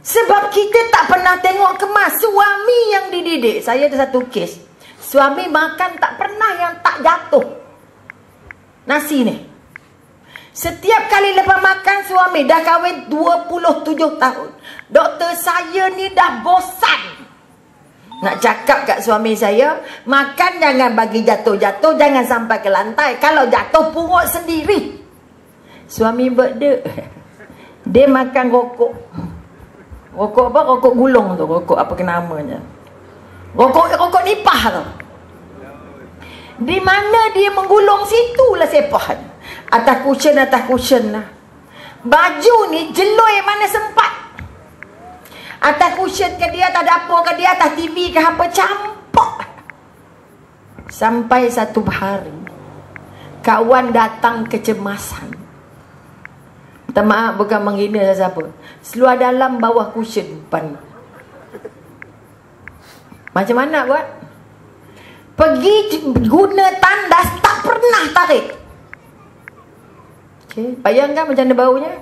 Sebab kita tak pernah tengok kemas. Suami yang dididik. Saya ada satu kes. Suami makan tak pernah yang tak jatuh nasi ni. Setiap kali lepas makan, suami dah kahwin 27 tahun. Doktor saya ni dah bosan. Nak cakap kat suami saya, makan jangan bagi jatuh-jatuh, jangan sampai ke lantai. Kalau jatuh, pungut sendiri. Suami buat dia. Dia makan rokok. Rokok apa? Rokok gulung tu. Rokok apa ke namanya? Rokok nipah tu. Di mana dia menggulung, situlah sepah. Atas cushion lah. Baju ni jeloi mana sempat. Atas cushion ke dia, atas dapur ke dia, atas TV ke apa, campak. Sampai satu hari kawan datang kecemasan. Minta maaf bukan menghina siapa. Seluar dalam bawah cushion depan. Macam mana buat? Pergi guna tandas, tak pernah tarik. Okay. Bayangkan macam mana baunya.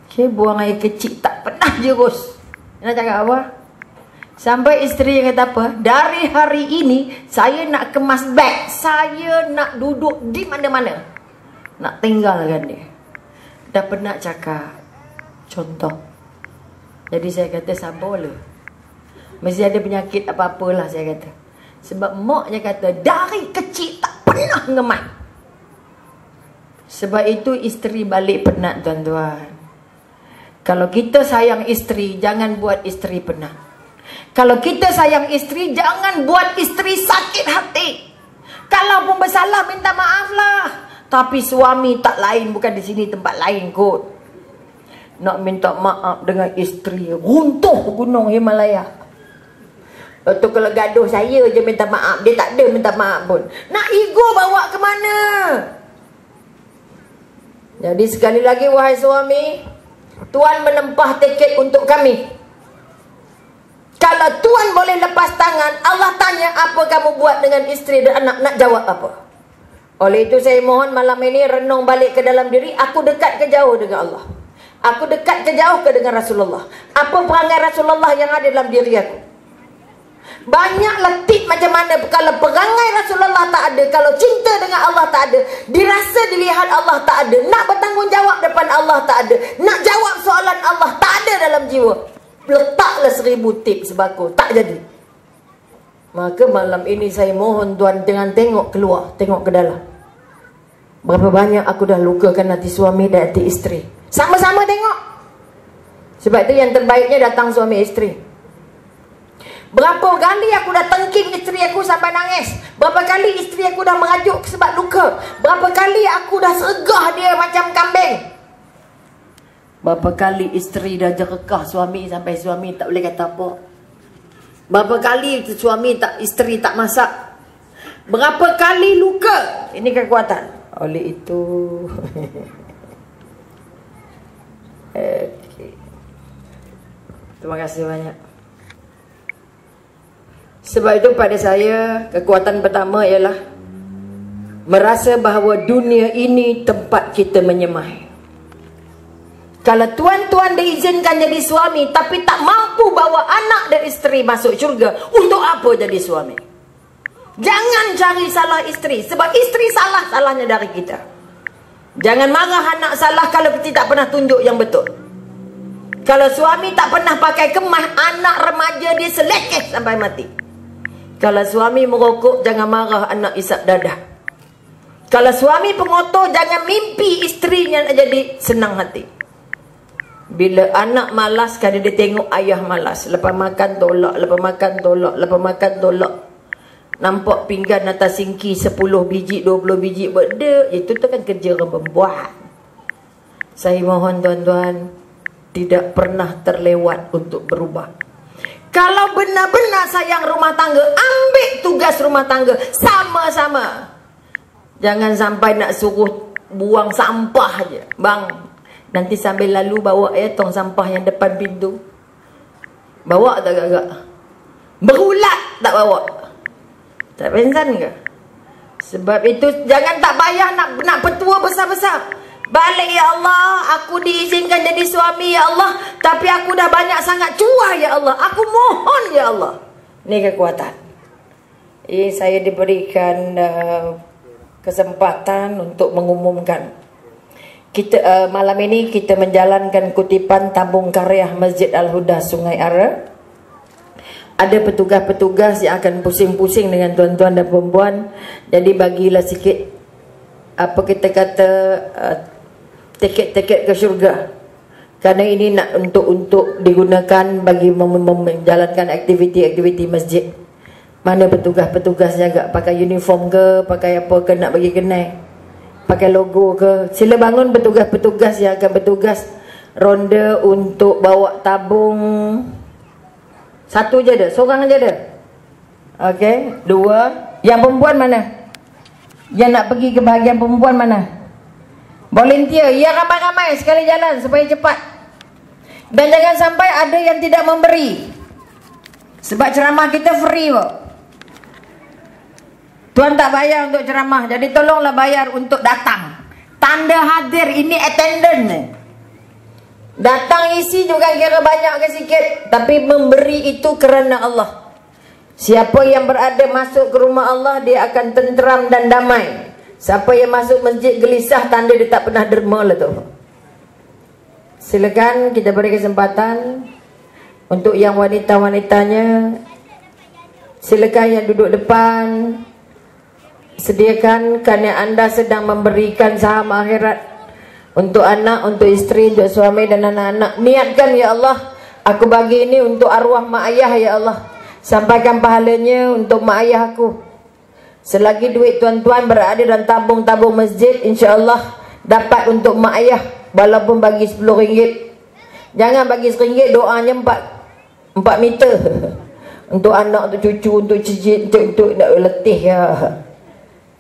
Okay. Buang air kecil tak pernah jerus. Nak cakap apa? Sampai isteri kata apa? Dari hari ini saya nak kemas beg. Saya nak duduk di mana-mana. Nak tinggalkan dia. Dah pernah cakap. Contoh. Jadi saya kata sabarlah. Mesti ada penyakit apa-apalah saya kata. Sebab maknya kata dari kecil tak pernah ngemas. Sebab itu isteri balik penat tuan-tuan. Kalau kita sayang isteri, jangan buat isteri penat. Kalau kita sayang isteri, jangan buat isteri sakit hati. Kalau pun bersalah, minta maaf lah. Tapi suami tak lain, bukan di sini tempat lain kot. Nak minta maaf dengan isteri, runtuh gunung Himalaya. Lepas tu kalau gaduh saya je minta maaf, dia tak ada minta maaf pun. Nak ego bawa ke mana? Jadi sekali lagi wahai suami, Tuan menempah tiket untuk kami. Kalau Tuan boleh lepas tangan, Allah tanya apa kamu buat dengan isteri dan anak, nak jawab apa? Oleh itu saya mohon malam ini renung balik ke dalam diri. Aku dekat ke jauh dengan Allah? Aku dekat ke jauh ke dengan Rasulullah? Apa perangai Rasulullah yang ada dalam diri aku? Banyak letih macam mana. Kalau perangai Rasulullah tak ada, kalau cinta dengan Allah tak ada, dirasa dilihat Allah tak ada, nak bertanggungjawab depan Allah tak ada, nak jawab soalan Allah tak ada dalam jiwa, letaklah 1000 tips sembako, tak jadi. Maka malam ini saya mohon Tuan, jangan tengok keluar, tengok ke dalam. Berapa banyak aku dah lukakan hati suami dan hati isteri. Sama-sama tengok. Sebab itu yang terbaiknya datang suami isteri. Berapa kali aku dah tengking isteri aku sampai nangis. Berapa kali isteri aku dah merajuk sebab luka. Berapa kali aku dah sergah dia macam kambing. Berapa kali isteri dah jerekah suami sampai suami tak boleh kata apa. Berapa kali isteri tak masak. Berapa kali luka. Ini kekuatan. Oleh itu okay. Terima kasih banyak. Sebab itu pada saya, kekuatan pertama ialah merasa bahawa dunia ini tempat kita menyemai. Kalau tuan-tuan diizinkan jadi suami tapi tak mampu bawa anak dan isteri masuk syurga, untuk apa jadi suami? Jangan cari salah isteri. Sebab isteri salah, salahnya dari kita. Jangan marah anak salah kalau kita tak pernah tunjuk yang betul. Kalau suami tak pernah pakai kemas, anak remaja dia selekeh sampai mati. Kalau suami merokok, jangan marah anak isap dadah. Kalau suami pengotor, jangan mimpi isterinya nak jadi senang hati. Bila anak malas, kadang dia tengok ayah malas. Lepas makan tolak, lepas makan tolak, lepas makan tolak. Nampak pinggan atas singki 10 biji, 20 biji buat dia. Itu tu kan kerja orang perempuan. Saya mohon tuan-tuan, tidak pernah terlewat untuk berubah. Kalau benar-benar sayang rumah tangga, ambil tugas rumah tangga sama-sama. Jangan sampai nak suruh buang sampah je. Bang, nanti sambil lalu bawa tong sampah yang depan pintu. Bawa tak agak-agak? Berulat tak bawa? Tak pengsan ke? Sebab itu jangan tak payah nak petua besar-besar. Balik ya Allah, aku diizinkan jadi suami ya Allah, tapi aku dah banyak sangat cuah ya Allah. Aku mohon ya Allah. Ini kekuatan. Ini saya diberikan kesempatan untuk mengumumkan. Kita malam ini kita menjalankan kutipan tabung karya Masjid Al-Huda Sungai Ara. Ada petugas-petugas yang akan pusing-pusing dengan tuan-tuan dan perempuan. Jadi bagilah sikit apa kita kata tiket-tiket ke syurga. Kerana ini nak untuk digunakan bagi menjalankan aktiviti-aktiviti masjid. Mana petugas-petugasnya agak pakai uniform ke, pakai apa ke, nak bagi kenai, pakai logo ke. Sila bangun petugas-petugas yang akan bertugas ronda untuk bawa tabung. Satu je ada, seorang je ada. Okey, dua. Yang perempuan mana? Yang nak pergi ke bahagian perempuan mana? Volunteer, ya ramai-ramai sekali jalan supaya cepat. Dan jangan sampai ada yang tidak memberi. Sebab ceramah kita free kok. Tuan tak bayar untuk ceramah, jadi tolonglah bayar untuk datang. Tanda hadir, ini attendance. Datang isi juga kira banyak ke sikit, tapi memberi itu kerana Allah. Siapa yang berada masuk ke rumah Allah, dia akan tenteram dan damai. Siapa yang masuk masjid gelisah, tanda dia tak pernah derma lah tu. Silakan kita beri kesempatan untuk yang wanita-wanitanya. Silakan yang duduk depan, sediakan kerana anda sedang memberikan saham akhirat. Untuk anak, untuk isteri, untuk suami dan anak-anak. Niatkan ya Allah, aku bagi ini untuk arwah mak ayah ya Allah. Sampaikan pahalanya untuk mak ayah aku. Selagi duit tuan-tuan berada dalam tabung-tabung masjid, insya-Allah dapat untuk mak ayah. Walaupun bagi RM10. Jangan bagi RM1, doanya 4 meter. Untuk anak, untuk cucu, untuk cicit, untuk nak letih ya.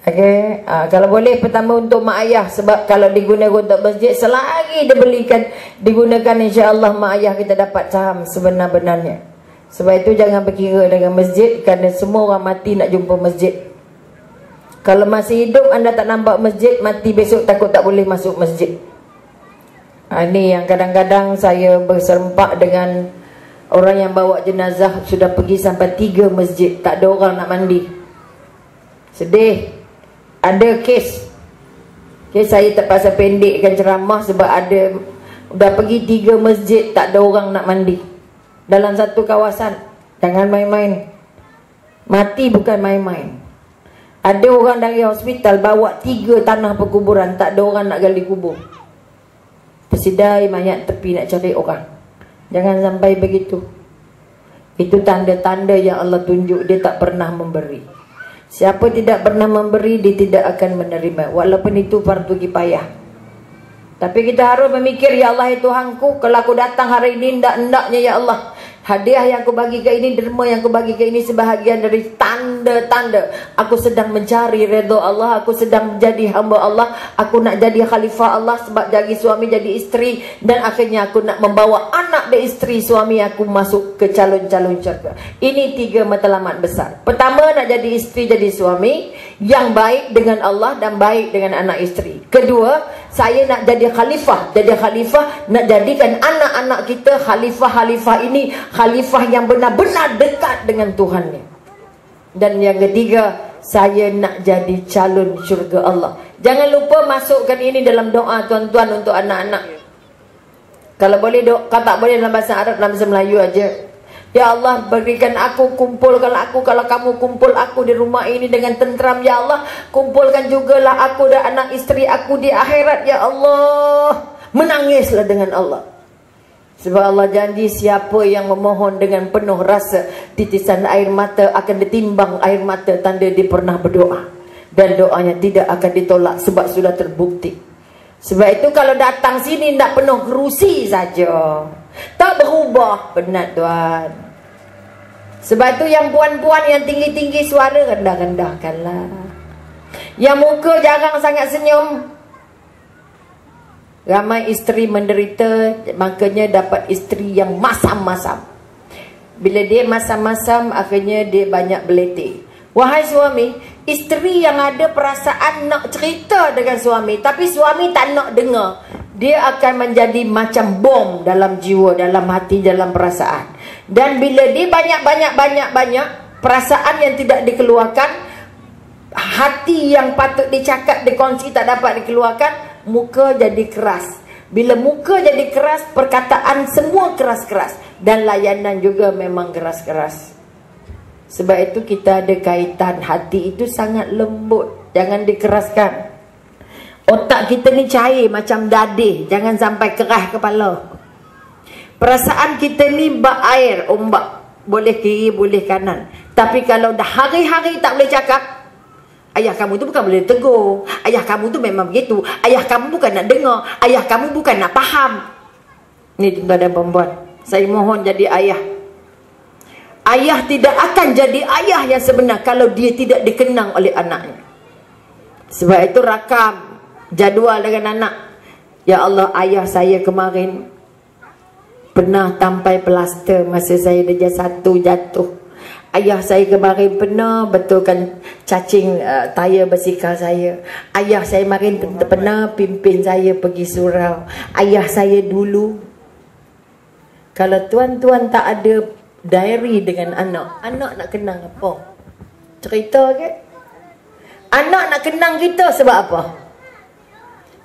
Okey, kalau boleh pertama untuk mak ayah, sebab kalau digunakan untuk masjid, selagi digunakan insya-Allah mak ayah kita dapat saham sebenar-benarnya. Sebab itu jangan berkira dengan masjid, kerana semua orang mati nak jumpa masjid. Kalau masih hidup anda tak nampak masjid, mati besok takut tak boleh masuk masjid. Ini yang kadang-kadang saya berserempak dengan orang yang bawa jenazah sudah pergi sampai 3 masjid, tak ada orang nak mandi. Sedih. Ada kes. Okay, saya terpaksa pendekkan ceramah sebab ada dah pergi 3 masjid, tak ada orang nak mandi dalam satu kawasan. Jangan main-main. Mati bukan main-main. Ada orang dari hospital bawa 3 tanah perkuburan, tak ada orang nak gali kubur. Tersidai mayat tepi nak cari orang. Jangan sampai begitu. Itu tanda-tanda yang Allah tunjuk dia tak pernah memberi. Siapa tidak pernah memberi, dia tidak akan menerima. Walaupun itu fardu kifayah. Tapi kita harus memikir, ya Allah itu Tuhanku, kalau aku datang hari ini, ndak-ndaknya ya Allah, hadiah yang aku bagi ke ini, derma yang aku bagi ke ini, sebahagian dari tanda-tanda aku sedang mencari redha Allah, aku sedang menjadi hamba Allah, aku nak jadi khalifah Allah, sebab jadi suami, jadi isteri, dan akhirnya aku nak membawa anak dan isteri suami aku masuk ke calon-calon syurga. Ini 3 matlamat besar. Pertama, nak jadi isteri, jadi suami yang baik dengan Allah dan baik dengan anak isteri. Kedua, saya nak jadi khalifah. Jadi khalifah, nak jadikan anak-anak kita khalifah-khalifah ini, khalifah yang benar-benar dekat dengan Tuhannya. Dan yang ketiga, saya nak jadi calon syurga Allah. Jangan lupa masukkan ini dalam doa tuan-tuan untuk anak-anak. Kalau boleh doa, kalau tak boleh dalam bahasa Arab, dalam bahasa Melayu aja. Ya Allah, berikan aku, kumpulkan aku. Kalau kamu kumpul aku di rumah ini dengan tenteram, ya Allah, kumpulkan jugalah aku dan anak isteri aku di akhirat, ya Allah. Menangislah dengan Allah. Sebab Allah janji, siapa yang memohon dengan penuh rasa, titisan air mata akan ditimbang air mata, tanda dia pernah berdoa. Dan doanya tidak akan ditolak sebab sudah terbukti. Sebab itu kalau datang sini tak penuh kerusi saja, tak berubah, penat tuan. Sebab itu yang puan-puan yang tinggi-tinggi suara rendah-rendahkanlah. Yang muka jarang sangat senyum, ramai isteri menderita, makanya dapat isteri yang masam-masam. Bila dia masam-masam, akhirnya dia banyak beletik. Wahai suami, isteri yang ada perasaan nak cerita dengan suami, tapi suami tak nak dengar, dia akan menjadi macam bom dalam jiwa, dalam hati, dalam perasaan. Dan bila dia banyak perasaan yang tidak dikeluarkan, hati yang patut dicakap, dikongsi tak dapat dikeluarkan, muka jadi keras. Bila muka jadi keras, perkataan semua keras-keras, dan layanan juga memang keras-keras. Sebab itu kita ada kaitan, hati itu sangat lembut, jangan dikeraskan. Otak kita ni cair macam dadih, jangan sampai keras kepala. Perasaan kita ni bak air, ombak, boleh kiri boleh kanan. Tapi kalau dah hari-hari tak boleh cakap, ayah kamu tu bukan boleh tegur, ayah kamu tu memang begitu, ayah kamu bukan nak dengar, ayah kamu bukan nak faham. Ni tuan-tuan dan perempuan, saya mohon jadi ayah. Ayah tidak akan jadi ayah yang sebenar kalau dia tidak dikenang oleh anaknya. Sebab itu rakam jadual dengan anak. Ya Allah, ayah saya kemarin pernah tampai plaster masa saya darjah 1 jatuh. Ayah saya kemarin pernah betulkan cacing tayar basikal saya. Ayah saya kemarin pernah pimpin saya pergi surau. Ayah saya dulu. Kalau tuan-tuan tak ada diary dengan anak, anak nak kenang apa? Cerita ke? Anak nak kenang kita sebab apa?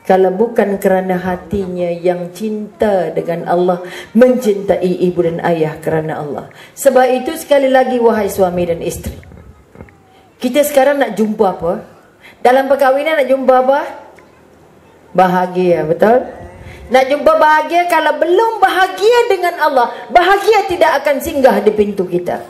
Kalau bukan kerana hatinya yang cinta dengan Allah, mencintai ibu dan ayah kerana Allah. Sebab itu sekali lagi, wahai suami dan isteri, kita sekarang nak jumpa apa? Dalam perkahwinan nak jumpa apa? Bahagia, betul? Nak jumpa bahagia. Kalau belum bahagia dengan Allah, bahagia tidak akan singgah di pintu kita.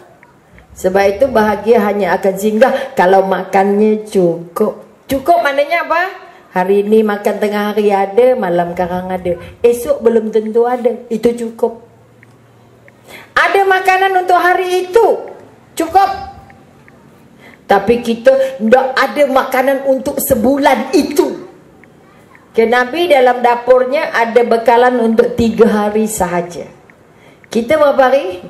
Sebab itu bahagia hanya akan singgah kalau makannya cukup. Cukup maknanya apa? Hari ini makan tengah hari ada, malam karang ada, esok belum tentu ada. Itu cukup. Ada makanan untuk hari itu, cukup. Tapi kita tak ada makanan untuk sebulan itu. Ke Nabi dalam dapurnya ada bekalan untuk 3 hari sahaja. Kita berapa hari?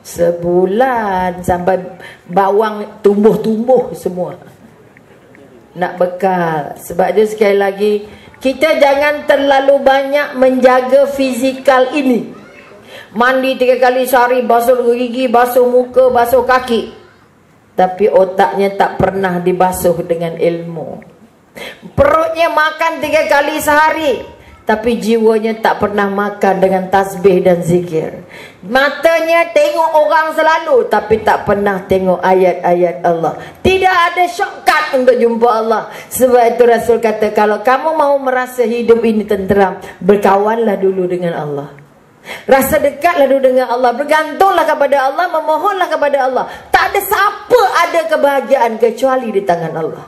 Sebulan, sampai bawang tumbuh-tumbuh semua. Nak bekal. Sebab dia sekali lagi, kita jangan terlalu banyak menjaga fizikal ini. Mandi 3 kali sehari, basuh gigi, basuh muka, basuh kaki. Tapi otaknya tak pernah dibasuh dengan ilmu. Perutnya makan 3 kali sehari, tapi jiwanya tak pernah makan dengan tasbih dan zikir. Matanya tengok orang selalu, tapi tak pernah tengok ayat-ayat Allah. Tidak ada shortcut untuk jumpa Allah. Sebab itu Rasul kata, kalau kamu mau merasa hidup ini tenteram, berkawanlah dulu dengan Allah. Rasa dekatlah dulu dengan Allah, bergantunglah kepada Allah, memohonlah kepada Allah. Tak ada siapa ada kebahagiaan kecuali di tangan Allah.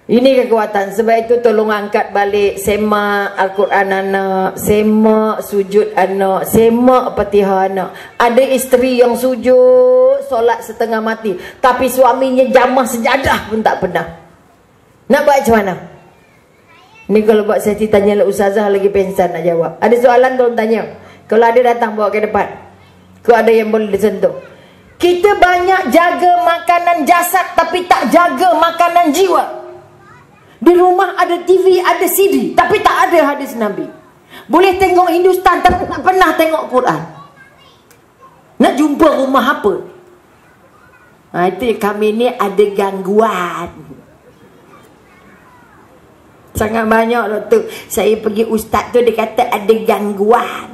Ini kekuatan. Sebab itu tolong angkat balik semak Al-Quran anak, semak sujud anak, semak Fatihah anak. Ada isteri yang sujud solat setengah mati, tapi suaminya jamah sejadah pun tak pernah. Nak buat macam mana? Ni kalau buat sesi tanya lah ustazah lagi pensan nak jawab. Ada soalan tolong tanya. Kalau ada datang bawa ke depan. Kalau ada yang boleh disentuh. Kita banyak jaga makanan jasad tapi tak jaga makanan jiwa. Di rumah ada TV, ada CD, tapi tak ada hadis Nabi. Boleh tengok Hindustan tapi tak pernah tengok Quran. Nak jumpa rumah apa? Itu kami ni ada gangguan. Sangat banyak lah tu. Saya pergi ustaz tu, dia kata ada gangguan.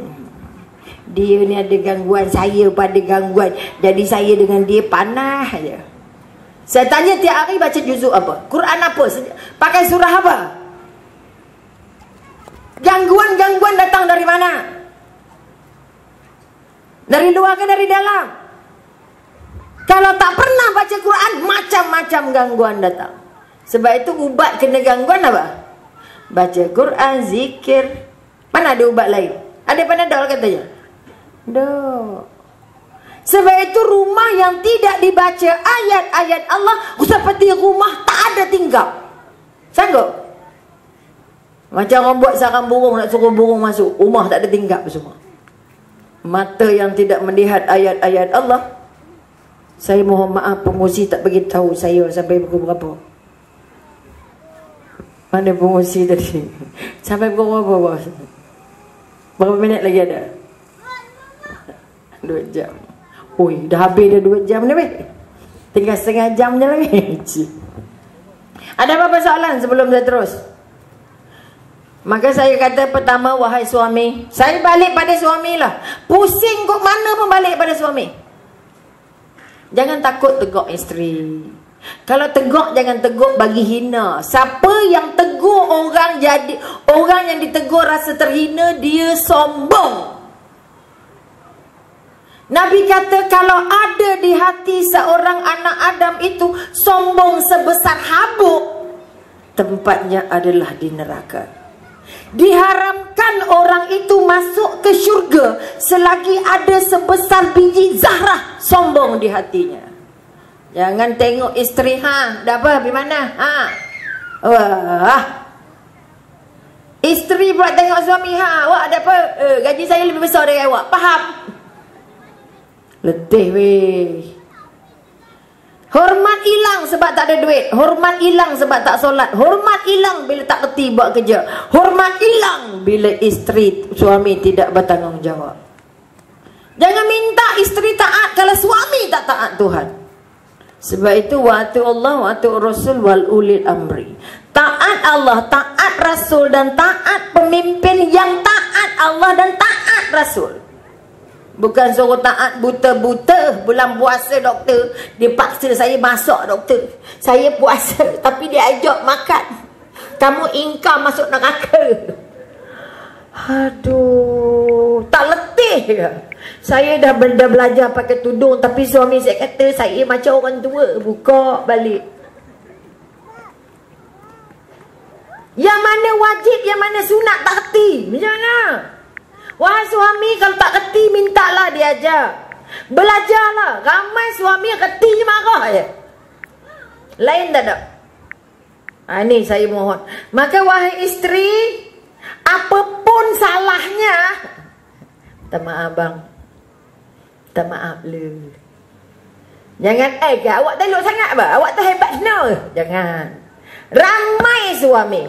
Dia ni ada gangguan, saya pun ada gangguan. Jadi saya dengan dia panas je. Saya tanya tiap hari baca juzuk apa? Quran apa? Pakai surah apa? Gangguan-gangguan datang dari mana? Dari luar ke dari dalam? Kalau tak pernah baca Quran, macam-macam gangguan datang. Sebab itu ubat kena gangguan apa? Baca Quran, zikir. Mana ada ubat lain? Ada Panadol katanya? Dah. Sebab itu rumah yang tidak dibaca ayat-ayat Allah seperti rumah tak ada tingkap. Sanggup? Macam orang buat sarang burung, nak suruh burung masuk, rumah tak ada tingkap semua. Mata yang tidak melihat ayat-ayat Allah. Saya mohon maaf, pengurusi tak bagi tahu saya sampai pukul berapa. Mana pengurusi tadi? Sampai pukul berapa, bos? Berapa minit lagi ada? 2 jam. Ui, dah habis dah 2 jam ni, weh. Tinggal setengah jam je lagi. Ada apa-apa soalan sebelum saya terus? Maka saya kata pertama, wahai suami, saya balik pada suami lah. Pusing kok mana pun balik pada suami. Jangan takut tegur isteri. Kalau tegur, jangan tegur bagi hina. Siapa yang tegur orang yang ditegur rasa terhina, dia sombong. Nabi kata kalau ada di hati seorang anak Adam itu sombong sebesar habuk, tempatnya adalah di neraka. Diharamkan orang itu masuk ke syurga selagi ada sebesar biji zarah sombong di hatinya. Jangan tengok isteri, dah apa, pergi mana? Wah. Isteri pula tengok suami, awak ada apa? Gaji saya lebih besar dari awak. Faham? Letih weh. Hormat hilang sebab tak ada duit. Hormat hilang sebab tak solat. Hormat hilang bila tak kerti buat kerja. Hormat hilang bila isteri suami tidak bertanggungjawab. Jangan minta isteri taat kalau suami tak taat Tuhan. Sebab itu wa'atu Allah wa'atu Rasul wal ulil amri. Taat Allah, taat Rasul dan taat pemimpin yang taat Allah dan taat Rasul. Bukan suruh taat buta-buta. Bulan puasa doktor, dia paksa saya masak doktor. Saya puasa tapi dia ajak makan. Kamu ingkar masuk neraka. Aduh, tak letih ke? Saya dah belajar pakai tudung, tapi suami saya kata saya macam orang tua. Buka balik. Yang mana wajib, yang mana sunat tak kerti. Macam mana? Wahai suami, kalau tak kerti, mintalah dia ajar. Belajarlah. Ramai suami yang kerti je marah je. Lain tak ada. Ini saya mohon. Maka wahai isteri, apapun salahnya, minta maaf bang. Minta maaf le. Jangan, awak tak elok sangat apa? Awak tak hebat no. Jangan. Ramai suami,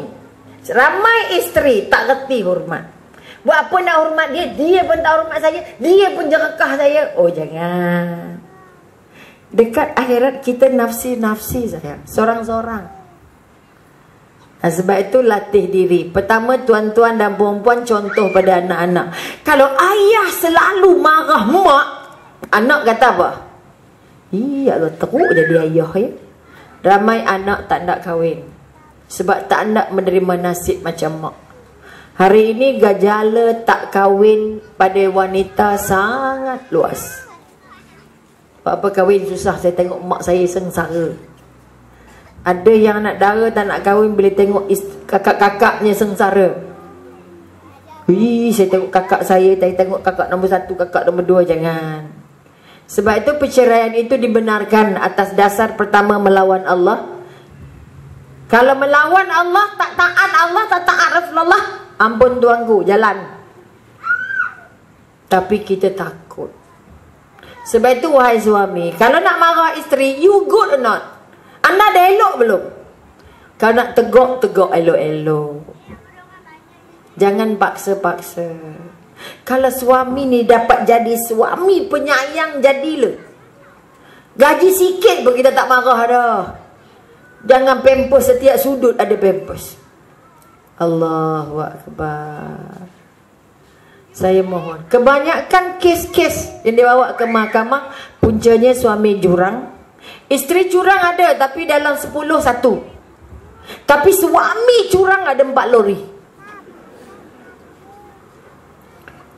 ramai isteri tak kerti hormat. Buat apa nak hormat dia? Dia pun tak hormat saya. Dia pun jerakah saya. Oh jangan. Dekat akhirat kita nafsi-nafsi sayang. Sorang-sorang. Sebab itu latih diri. Pertama, tuan-tuan dan perempuan, contoh pada anak-anak. Kalau ayah selalu marah mak, anak kata apa? Ya Allah, teruk jadi ayah ya. Ramai anak tak nak kahwin sebab tak nak menerima nasib macam mak. Hari ini gejala tak kahwin pada wanita sangat luas. Apa kahwin susah, saya tengok mak saya sengsara. Ada yang anak dara tak nak kahwin bila tengok kakak-kakaknya sengsara. Saya tengok kakak saya tengok kakak nombor 1, kakak nombor 2, jangan. Sebab itu perceraian itu dibenarkan atas dasar pertama melawan Allah. Kalau melawan Allah, tak taat Allah, tak taat Rasulullah, ampun tuanku, jalan. Tapi kita takut. Sebab itu wahai suami, kalau nak marah isteri, you good or not? Anda dah elok belum? Kalau nak tegur, tegur elok-elok. Jangan paksa-paksa. Kalau suami ni dapat jadi suami penyayang, jadilah. Gaji sikit pun kita tak marah dah. Jangan pampers setiap sudut ada pampers. Allahu Akbar. Saya mohon, kebanyakan kes-kes yang dibawa ke mahkamah, puncanya suami curang. Isteri curang ada, tapi dalam 10, 1. Tapi suami curang ada 4 lori.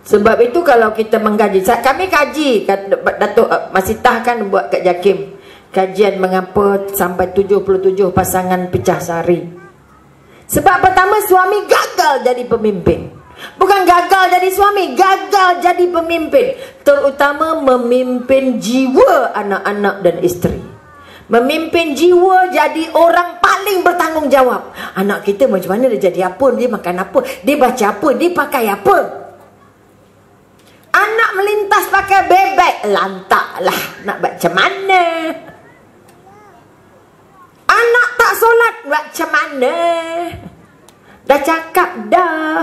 Sebab itu kalau kita mengkaji, kami kaji, Datuk Masitah kan buat kat JAKIM kajian mengapa sampai 77 pasangan pecah sari. Sebab pertama, suami gagal jadi pemimpin. Bukan gagal jadi suami, gagal jadi pemimpin. Terutama memimpin jiwa anak-anak dan isteri. Memimpin jiwa jadi orang paling bertanggung jawab. Anak kita macam mana dia jadi apa, dia makan apa, dia baca apa, dia pakai apa. Anak melintas pakai bebek, lantaklah nak macam mana. Anak tak solat, macam mana. Dah cakap dah.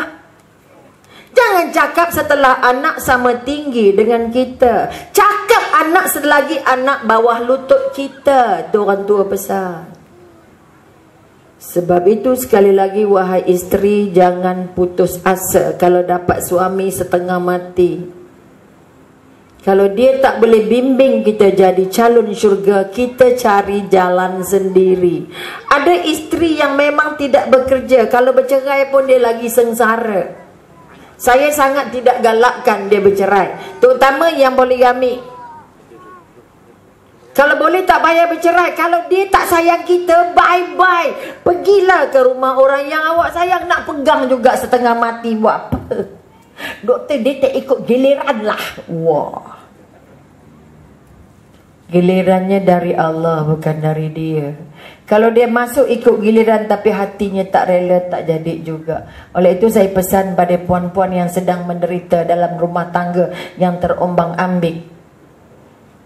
Jangan cakap setelah anak sama tinggi dengan kita. Cakap anak selagi anak bawah lutut kita. Itu orang tua besar. Sebab itu sekali lagi, wahai isteri, jangan putus asa kalau dapat suami setengah mati. Kalau dia tak boleh bimbing kita jadi calon syurga, kita cari jalan sendiri. Ada isteri yang memang tidak bekerja, kalau bercerai pun dia lagi sengsara. Saya sangat tidak galakkan dia bercerai, terutama yang poligami. Kalau boleh tak payah bercerai. Kalau dia tak sayang kita, bye-bye. Pergilah ke rumah orang yang awak sayang. Nak pegang juga setengah mati, buat apa? Doktor, dia tak ikut giliran lah. Wah, gilirannya dari Allah, bukan dari dia. Kalau dia masuk ikut giliran tapi hatinya tak rela, tak jadi juga. Oleh itu saya pesan pada puan-puan yang sedang menderita dalam rumah tangga yang terombang-ambing.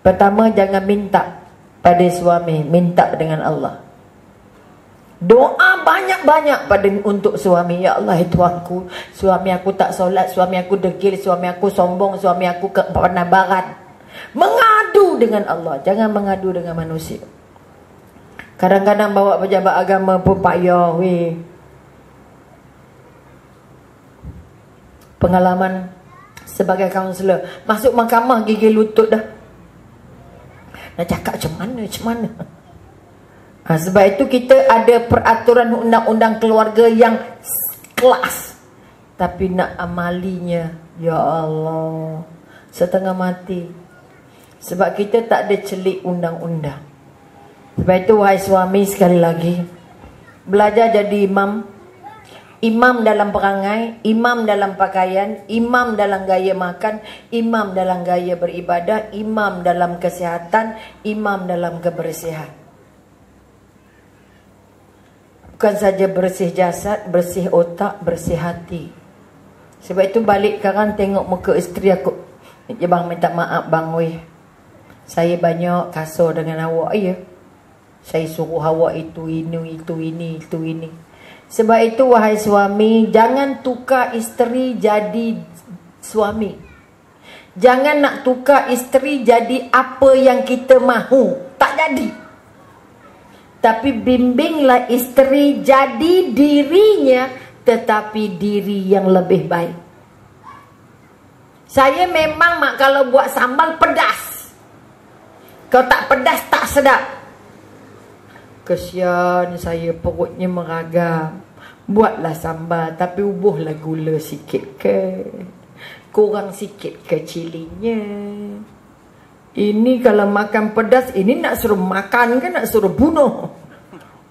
Pertama, jangan minta pada suami, minta dengan Allah. Doa banyak-banyak untuk suami. Ya Allah, itu aku, suami aku tak solat, suami aku degil, suami aku sombong, suami aku kepenabaran. Mengadu dengan Allah, jangan mengadu dengan manusia. Kadang-kadang bawa pejabat agama pun payah weh. Pengalaman sebagai kaunselor, masuk mahkamah gigil lutut dah. Nak cakap macam mana? Sebab itu kita ada peraturan undang-undang keluarga yang kelas, tapi nak amalinya, ya Allah, setengah mati. Sebab kita tak ada celik undang-undang. Sebab itu wahai suami, sekali lagi, belajar jadi imam. Imam dalam perangai, imam dalam pakaian, imam dalam gaya makan, imam dalam gaya beribadah, imam dalam kesihatan, imam dalam kebersihan. Bukan saja bersih jasad, bersih otak, bersih hati. Sebab itu balik sekarang tengok muka isteri aku. Ya bang, minta maaf bang weh, saya banyak kasar dengan awak ya. Saya suruh awak itu ini. Sebab itu wahai suami, jangan tukar isteri jadi suami. Jangan nak tukar isteri jadi apa yang kita mahu. Tak jadi. Tapi bimbinglah isteri jadi dirinya, tetapi diri yang lebih baik. Saya memang mak kalau buat sambal pedas. Kalau tak pedas tak sedap. Kesian saya, perutnya meragam. Buatlah sambal, tapi ubuhlah gula sikit ke, kurang sikit ke cilinya. Ini kalau makan pedas, ini nak suruh makan ke nak suruh bunuh?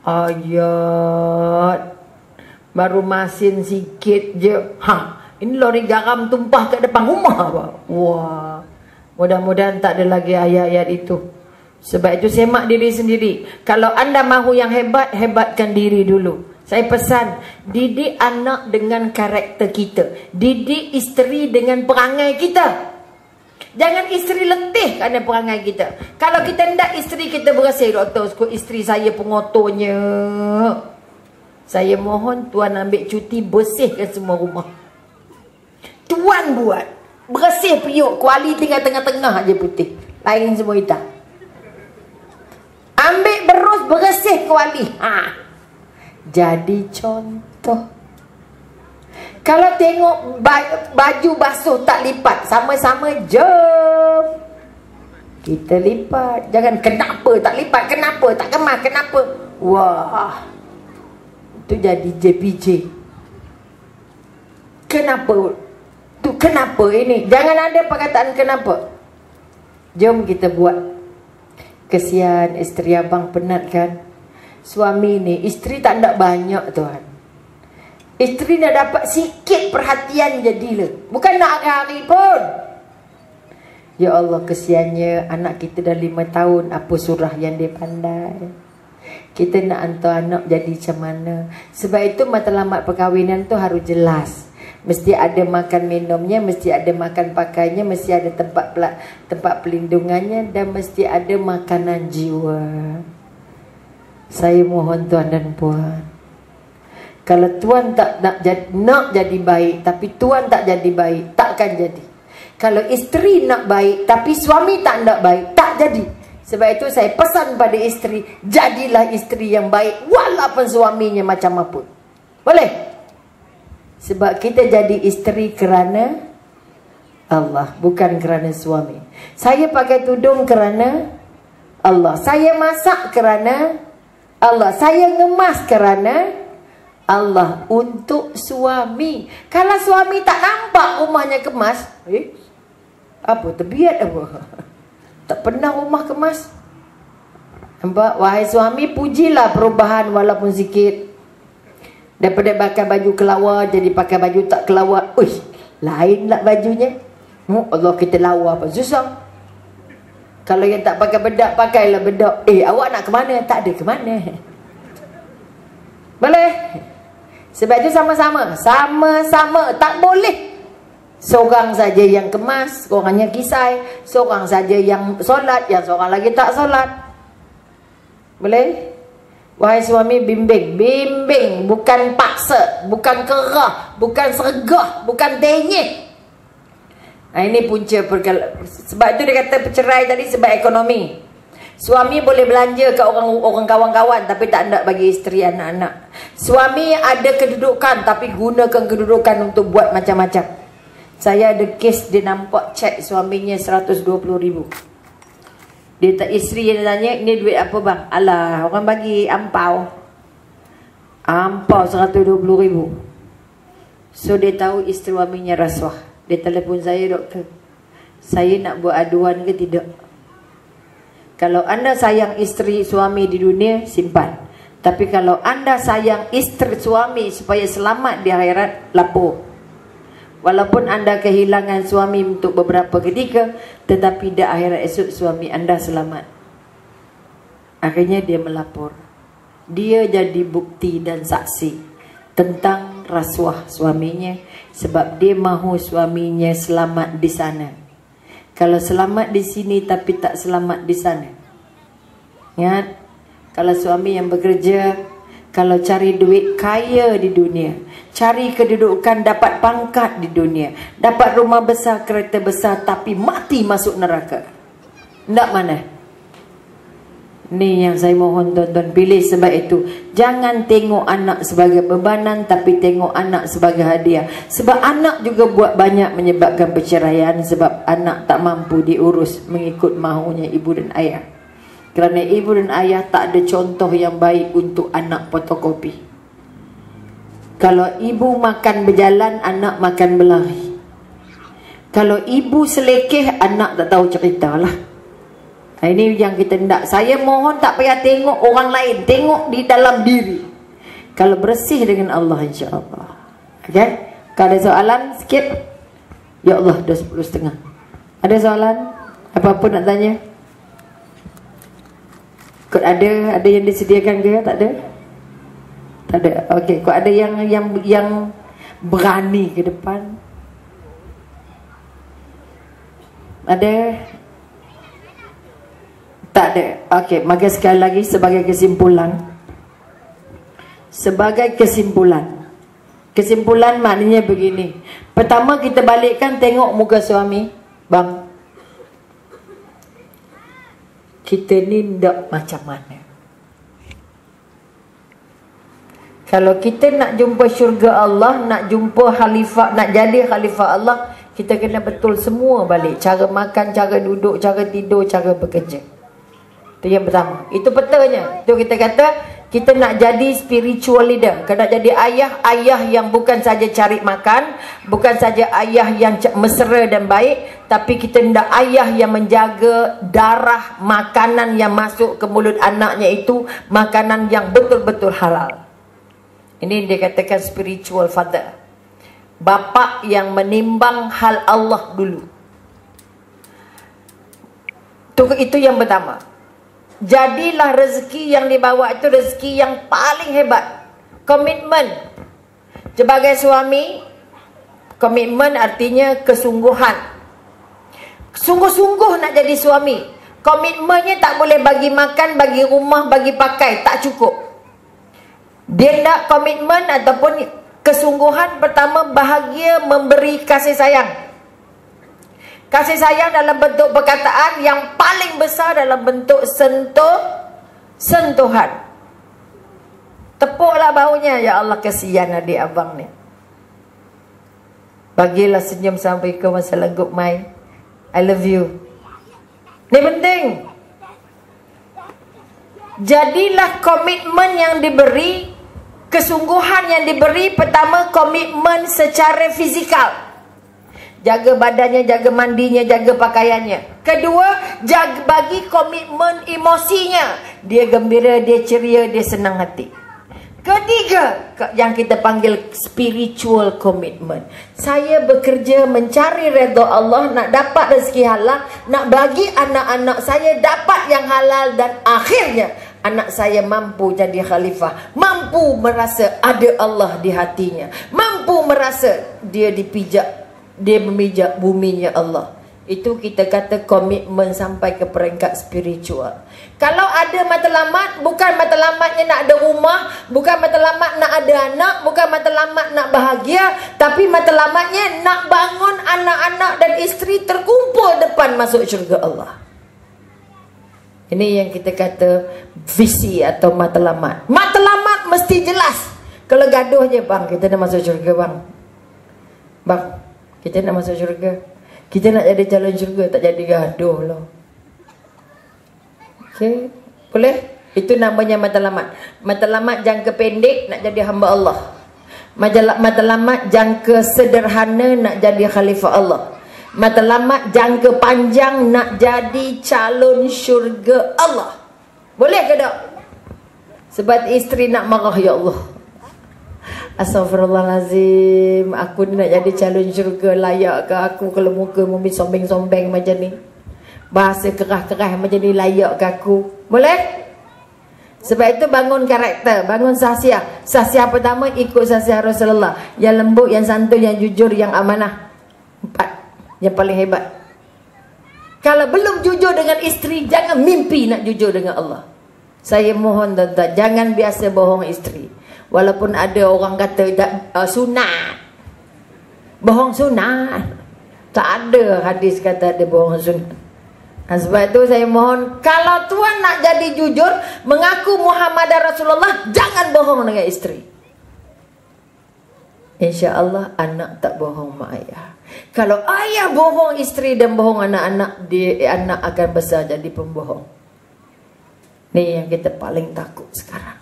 Ayat, baru masin sikit je. Ini lori garam tumpah kat depan rumah. Wah, mudah-mudahan tak ada lagi ayat-ayat itu. Sebab itu semak diri sendiri. Kalau anda mahu yang hebat, hebatkan diri dulu. Saya pesan, didik anak dengan karakter kita. Didik isteri dengan perangai kita. Jangan isteri letih kerana perangai kita. Kalau kita hendak isteri kita bersih, doktor, isteri saya pengotornya. Saya mohon tuan ambil cuti, bersihkan semua rumah. Tuan buat. Bersih periuk, kuali tinggal tengah-tengah aja putih. Lain semua hitam. Ambil berus, bersih kuali. Jadi contoh. Kalau tengok baju basuh tak lipat, sama-sama jom kita lipat. Jangan kenapa tak lipat, kenapa tak kemas, kenapa. Wah, itu jadi JPJ. Kenapa tu, kenapa ini. Jangan ada perkataan kenapa. Jom kita buat. Kesian isteri abang penat kan. Suami ni, isteri tak ada banyak tuan. Isteri nak dapat sikit perhatian jadilah. Bukan nak hari-hari pun. Ya Allah, kesiannya anak kita dah 5 tahun, apa surah yang dia pandai. Kita nak hantar anak jadi macam mana. Sebab itu matlamat perkahwinan tu harus jelas. Mesti ada makan minumnya, mesti ada makan pakainya, mesti ada tempat pelindungannya, dan mesti ada makanan jiwa. Saya mohon tuan dan puan, kalau tuan tak nak jadi baik, tapi tuan tak jadi baik, takkan jadi. Kalau isteri nak baik, tapi suami tak nak baik, tak jadi. Sebab itu saya pesan pada isteri, jadilah isteri yang baik, walaupun suaminya macam apa. Boleh? Sebab kita jadi isteri kerana Allah, bukan kerana suami. Saya pakai tudung kerana Allah. Saya masak kerana Allah. Saya ngemas kerana Allah, untuk suami. Kalau suami tak nampak rumahnya kemas, apa terbiat apa? Tak pernah rumah kemas. Nampak? Wahai suami, pujilah perubahan walaupun sikit. Daripada pakai baju kelawar jadi pakai baju tak kelawar. Uish, lainlah bajunya. Allah, kita lawa apa? Susah. Kalau yang tak pakai bedak, pakailah bedak. Awak nak ke mana? Tak ada ke mana. Boleh? Sebab itu sama-sama. Sama-sama. Tak boleh seorang saja yang kemas, seorang yang kisai, seorang saja yang solat, yang seorang lagi tak solat. Boleh? Wahai suami, bimbing. Bimbing. Bukan paksa. Bukan kerah. Bukan sergah. Bukan tenyih. Ini punca perkara. Sebab itu dia kata percerai tadi sebab ekonomi. Suami boleh belanja ke orang kawan-kawan, tapi tak nak bagi isteri, anak-anak. Suami ada kedudukan, tapi gunakan kedudukan untuk buat macam-macam. Saya ada kes, dia nampak cek suaminya 120,000. Dia tak, isteri yang tanya, ini duit apa bang? Alah, orang bagi ampau. Ampau 120,000. So dia tahu isteri suaminya rasuah. Dia telefon saya, doktor, saya nak buat aduan ke tidak? Kalau anda sayang isteri suami di dunia, simpan. Tapi kalau anda sayang isteri suami supaya selamat di akhirat, lapor. Walaupun anda kehilangan suami untuk beberapa ketika, tetapi di akhirat esok suami anda selamat. Akhirnya dia melapor. Dia jadi bukti dan saksi tentang rasuah suaminya, sebab dia mahu suaminya selamat di sana. Kalau selamat di sini tapi tak selamat di sana. Ingat, kalau suami yang bekerja, kalau cari duit kaya di dunia, cari kedudukan, dapat pangkat di dunia, dapat rumah besar, kereta besar, tapi mati masuk neraka, nak mana? Ni yang saya mohon tuan-tuan pilih. Sebab itu jangan tengok anak sebagai bebanan, tapi tengok anak sebagai hadiah. Sebab anak juga buat banyak menyebabkan perceraian, sebab anak tak mampu diurus mengikut mahunya ibu dan ayah. Kerana ibu dan ayah tak ada contoh yang baik untuk anak fotokopi. Kalau ibu makan berjalan, anak makan berlari. Kalau ibu selekeh, anak tak tahu cerita lah. Ini yang kita nak. Saya mohon tak payah tengok orang lain, tengok di dalam diri. Kalau bersih dengan Allah, insya-Allah. Okay? Kalau ada soalan sikit. Ya Allah, dah 10:30. Ada soalan? Apa-apa nak tanya? Kau ada yang disediakan ke? Tak ada? Tak ada. Okey, kau ada yang berani ke depan? Ada? Tak ada. Okey, maka sekali lagi sebagai kesimpulan. Sebagai kesimpulan. Kesimpulan maknanya begini. Pertama kita balikkan, tengok muka suami. Bang, kita ni ndak macam mana? Kalau kita nak jumpa syurga Allah, nak jumpa khalifah, nak jadi khalifah Allah, kita kena betul semua balik. Cara makan, cara duduk, cara tidur, cara bekerja. Itu yang pertama. Itu petanya. Itu kita kata, kita nak jadi spiritual leader. Kita nak jadi ayah yang bukan saja cari makan, bukan saja ayah yang mesra dan baik, tapi kita nak ayah yang menjaga darah makanan yang masuk ke mulut anaknya itu makanan yang betul-betul halal. Ini dia katakan spiritual father. Bapa yang menimbang hal Allah dulu. Itu yang pertama. Jadilah rezeki yang dibawa itu rezeki yang paling hebat. Komitmen. Sebagai suami, komitmen artinya kesungguhan. Sungguh-sungguh nak jadi suami. Komitmennya tak boleh bagi makan, bagi rumah, bagi pakai. Tak cukup. Dia nak komitmen ataupun kesungguhan. Pertama, bahagia memberi kasih sayang. Kasih sayang dalam bentuk perkataan, yang paling besar dalam bentuk sentuhan. Tepuklah bahunya. Ya Allah, kesian adik abang ni. Bagilah senyum sampai ke masa lengup mai. I love you. Ini penting. Jadilah komitmen yang diberi, kesungguhan yang diberi. Pertama, komitmen secara fizikal. Jaga badannya, jaga mandinya, jaga pakaiannya. Kedua, bagi komitmen emosinya. Dia gembira, dia ceria, dia senang hati. Ketiga, yang kita panggil spiritual commitment. Saya bekerja mencari redha Allah, nak dapat rezeki halal, nak bagi anak-anak saya dapat yang halal, dan akhirnya anak saya mampu jadi khalifah, mampu merasa ada Allah di hatinya, mampu merasa dia memijak buminya Allah. Itu kita kata komitmen sampai ke peringkat spiritual. Kalau ada matlamat, bukan matlamatnya nak ada rumah, bukan matlamat nak ada anak, bukan matlamat nak bahagia, tapi matlamatnya nak bangun anak-anak dan isteri terkumpul depan masuk syurga Allah. Ini yang kita kata visi atau matlamat. Matlamat mesti jelas. Kalau gaduh je, bang, kita nak masuk syurga, bang. Bang, kita nak masuk syurga. Kita nak jadi calon syurga, tak jadi gaduh lah. Okay, boleh? Itu namanya matlamat. Matlamat jangka pendek nak jadi hamba Allah. Matlamat jangka sederhana nak jadi khalifah Allah. Matlamat jangka panjang nak jadi calon syurga Allah. Boleh ke tak? Sebab isteri nak marah, ya Allah, astaghfirullahalazim, aku ni nak jadi calon syurga, layak ke aku kalau muka mumi sombeng-sombeng macam ni, bahasa kerah-kerah macam ni, layak ke aku? Boleh? Sebab itu bangun karakter, bangun sahsiah. Sahsiah pertama, ikut sahsiah Rasulullah, yang lembut, yang santun, yang jujur, yang amanah. 4 yang paling hebat. Kalau belum jujur dengan isteri, jangan mimpi nak jujur dengan Allah. Saya mohon tuan-tuan, jangan biasa bohong isteri. Walaupun ada orang kata sunat, bohong sunat, tak ada hadis kata ada bohong sunat. Sebab itu saya mohon, kalau tuan nak jadi jujur, mengaku Muhammad Rasulullah, jangan bohong dengan isteri. InsyaAllah anak tak bohong mak ayah. Kalau ayah bohong isteri dan bohong anak-anak, anak akan besar jadi pembohong. Ini yang kita paling takut sekarang.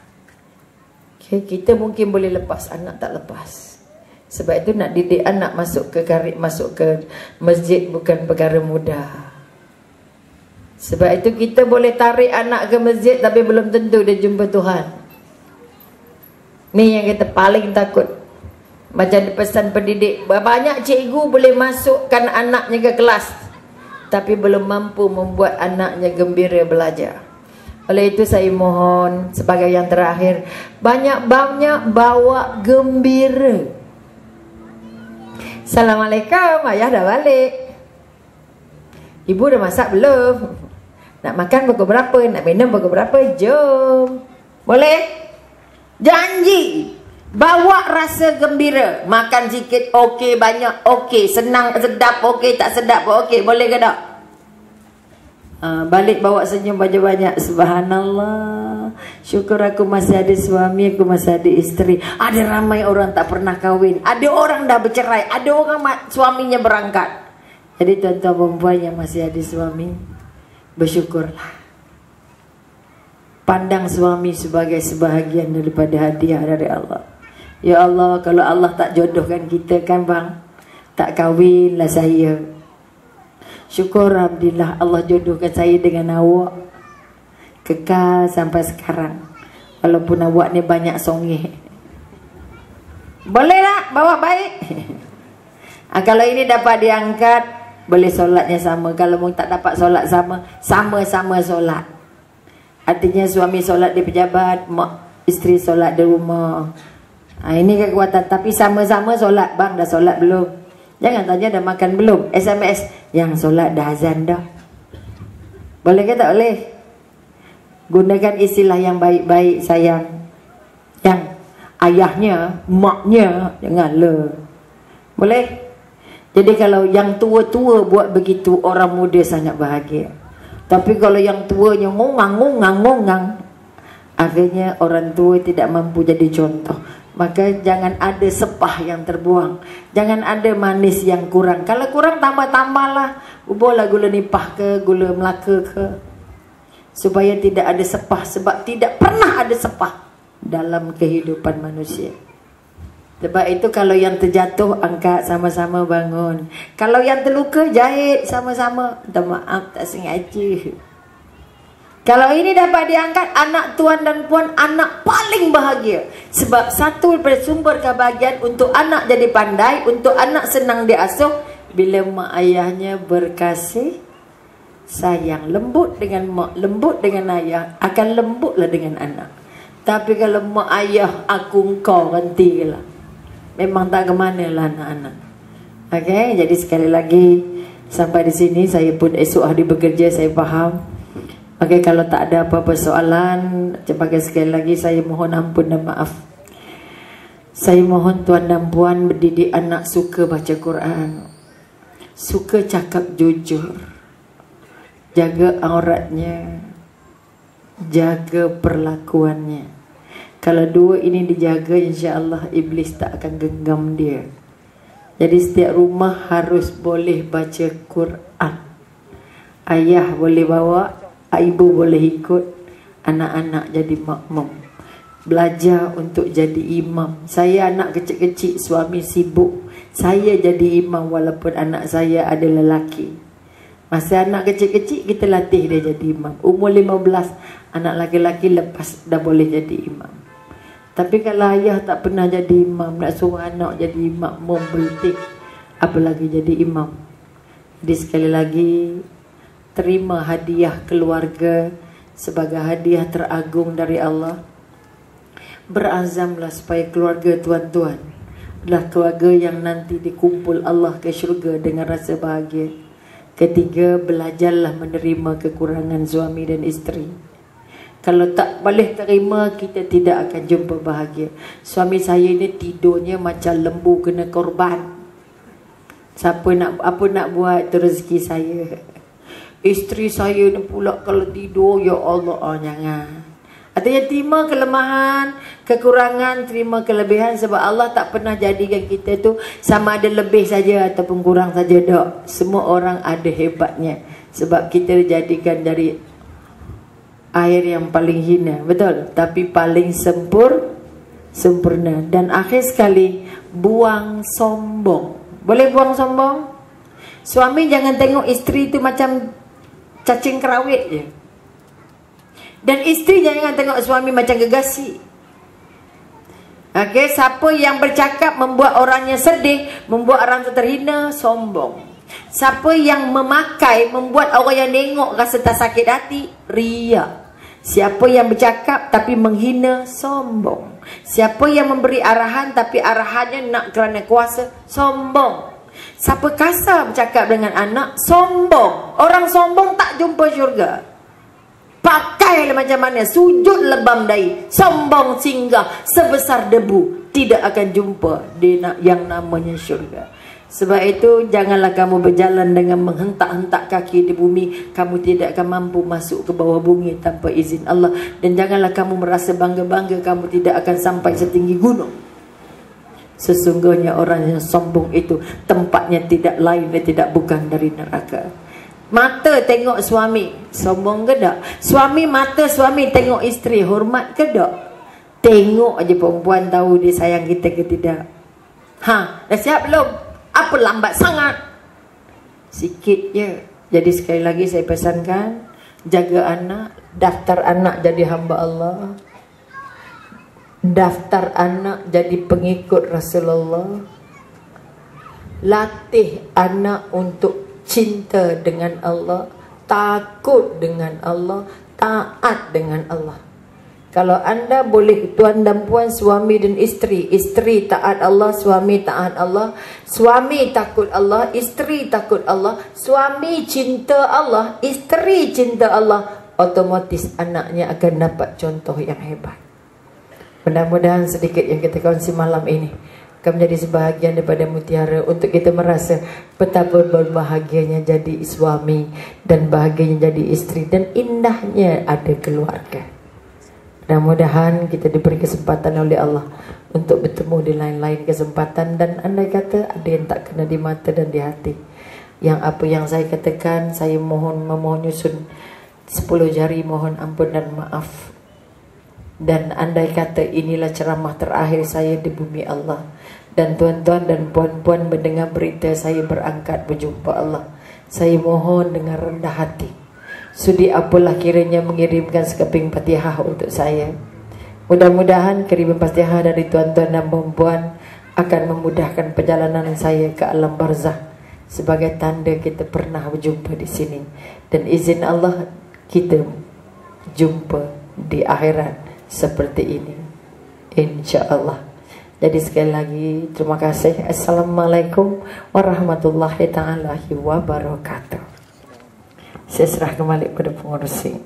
Okay, kita mungkin boleh lepas, anak tak lepas. Sebab itu nak didik anak masuk ke masjid bukan perkara mudah. Sebab itu kita boleh tarik anak ke masjid, tapi belum tentu dia jumpa Tuhan. Ini yang kita paling takut. Macam pesan pendidik, banyak cikgu boleh masukkan anaknya ke kelas, tapi belum mampu membuat anaknya gembira belajar. Oleh itu saya mohon sebagai yang terakhir, banyak-banyak bawa gembira. Assalamualaikum, ayah dah balik. Ibu dah masak belum? Nak makan pukul berapa? Nak minum pukul berapa? Jom. Boleh? Janji. Bawa rasa gembira. Makan sikit, okey. Banyak, okey. Senang, sedap, okey. Tak sedap, okey. Boleh ke tak? Balik bawa senyum banyak-banyak. Subhanallah, syukur aku masih ada suami, aku masih ada isteri. Ada ramai orang tak pernah kahwin, ada orang dah bercerai, ada orang suaminya berangkat. Jadi tuan-tuan perempuan yang masih ada suami, bersyukurlah. Pandang suami sebagai sebahagian daripada hadiah dari Allah. Ya Allah, kalau Allah tak jodohkan kita kan bang, tak kahwinlah saya. Syukur alhamdulillah Allah jodohkan saya dengan awak, kekal sampai sekarang. Walaupun awak ni banyak songeh. Boleh tak bawa baik? Kalau ini dapat diangkat, boleh solatnya sama. Kalau mau tak dapat solat sama, sama-sama solat. Artinya suami solat di pejabat, mak isteri solat di rumah. Ini kekuatan. Tapi sama-sama solat. Bang, dah solat belum? Jangan tanya dah makan belum. SMS, yang solat dah azan dah. Boleh ke tak boleh? Gunakan istilah yang baik-baik, sayang. Yang ayahnya, maknya, janganlah. Boleh? Jadi kalau yang tua-tua buat begitu, orang muda sangat bahagia. Tapi kalau yang tuanya ngongang, akhirnya orang tua tidak mampu jadi contoh. Maka jangan ada sepah yang terbuang, jangan ada manis yang kurang. Kalau kurang tambah-tambahlah, ubahlah gula nipah ke, gula Melaka ke, supaya tidak ada sepah. Sebab tidak pernah ada sepah dalam kehidupan manusia. Sebab itu kalau yang terjatuh, angkat sama-sama bangun. Kalau yang terluka, jahit sama-sama. Minta maaf, tak sengaja. Kalau ini dapat diangkat, anak tuan dan puan, anak paling bahagia. Sebab satu daripada sumber kebahagiaan untuk anak jadi pandai, untuk anak senang diasuh, bila mak ayahnya berkasih sayang. Lembut dengan mak, lembut dengan ayah, akan lembutlah dengan anak. Tapi kalau mak ayah, aku engkau, gantilah, memang tak ke mana lah anak-anak. Okey, jadi sekali lagi sampai di sini saya pun esok hari bekerja, saya faham. Okey, kalau tak ada apa-apa soalan, sebagai sekali lagi saya mohon ampun dan maaf. Saya mohon tuan dan puan mendidik anak suka baca Quran, suka cakap jujur, jaga auratnya, jaga perlakuannya. Kalau dua ini dijaga, insya-Allah iblis tak akan genggam dia. Jadi setiap rumah harus boleh baca Quran. Ayah boleh bawa, ibu boleh ikut, anak-anak jadi makmum. Belajar untuk jadi imam. Saya anak kecil-kecil, suami sibuk, saya jadi imam walaupun anak saya ada lelaki. Masa anak kecil-kecil kita latih dia jadi imam. Umur 15, anak laki-laki lepas dah boleh jadi imam. Tapi kalau ayah tak pernah jadi imam, nak suruh anak jadi makmum politik, apalagi jadi imam. Jadi sekali lagi, terima hadiah keluarga sebagai hadiah teragung dari Allah. Berazamlah supaya keluarga tuan-tuan adalah keluarga yang nanti dikumpul Allah ke syurga dengan rasa bahagia. Ketiga, belajarlah menerima kekurangan suami dan isteri. Kalau tak boleh terima, kita tidak akan jumpa bahagia. Suami saya ni tidurnya macam lembu kena korban. Siapa nak apa nak buat, itu rezeki saya. Isteri saya ni pula kalau tidur, ya Allah, jangan. Artinya terima kelemahan, kekurangan, terima kelebihan. Sebab Allah tak pernah jadikan kita tu sama ada lebih saja ataupun kurang saja, tak. Semua orang ada hebatnya. Sebab kita dijadikan dari air yang paling hina, betul, tapi paling sempurna. Dan akhir sekali, buang sombong. Boleh buang sombong? Suami jangan tengok isteri tu macam cacing kerawit je. Dan isteri jangan tengok suami macam gegasi. Okey, siapa yang bercakap membuat orangnya sedih, membuat orang tu terhina, sombong. Siapa yang memakai membuat orang yang tengok rasa tak sakit hati, riya. Siapa yang bercakap tapi menghina, sombong. Siapa yang memberi arahan tapi arahannya nak kerana kuasa, sombong. Siapa kasar bercakap dengan anak, sombong. Orang sombong tak jumpa syurga. Pakailah macam mana, sujud lebam dahi, sombong singgah sebesar debu, tidak akan jumpa yang namanya syurga. Sebab itu janganlah kamu berjalan dengan menghentak-hentak kaki di bumi. Kamu tidak akan mampu masuk ke bawah bumi tanpa izin Allah. Dan janganlah kamu merasa bangga-bangga kamu tidak akan sampai setinggi gunung. Sesungguhnya orang yang sombong itu tempatnya tidak lain dan tidak bukan dari neraka. Mata tengok suami, sombong ke tak? Suami mata suami tengok isteri, hormat ke tak? Tengok aja perempuan tahu dia sayang kita ke tidak. Dah siap belum? Apa lambat sangat? Sikit je. Jadi sekali lagi saya pesankan, jaga anak, daftar anak jadi hamba Allah. daftar anak jadi pengikut Rasulullah, latih anak untuk cinta dengan Allah, takut dengan Allah, taat dengan Allah. Kalau anda boleh, tuan dan puan, suami dan isteri, isteri taat Allah, suami taat Allah, suami takut Allah, isteri takut Allah, suami cinta Allah, isteri cinta Allah, otomatis anaknya akan dapat contoh yang hebat. Mudah-mudahan sedikit yang kita kongsi malam ini akan menjadi sebahagian daripada mutiara untuk kita merasa betapa berbahagianya jadi suami dan bahagianya jadi isteri dan indahnya ada keluarga. Mudah-mudahan kita diberi kesempatan oleh Allah untuk bertemu di lain-lain kesempatan, dan andai kata ada yang tak kena di mata dan di hati, yang apa yang saya katakan, saya memohon nyusun 10 jari mohon ampun dan maaf. Dan andai kata inilah ceramah terakhir saya di bumi Allah, dan tuan-tuan dan puan-puan mendengar berita saya berangkat berjumpa Allah, saya mohon dengan rendah hati, sudi apalah kiranya mengirimkan sekeping Fatihah untuk saya. Mudah-mudahan kiriman Fatihah dari tuan-tuan dan puan-puan akan memudahkan perjalanan saya ke alam barzakh sebagai tanda kita pernah berjumpa di sini, dan izin Allah kita jumpa di akhirat seperti ini, insya-Allah. Jadi sekali lagi terima kasih. Assalamualaikum warahmatullahi taala wabarakatuh. Saya serah kembali pada pengurusi.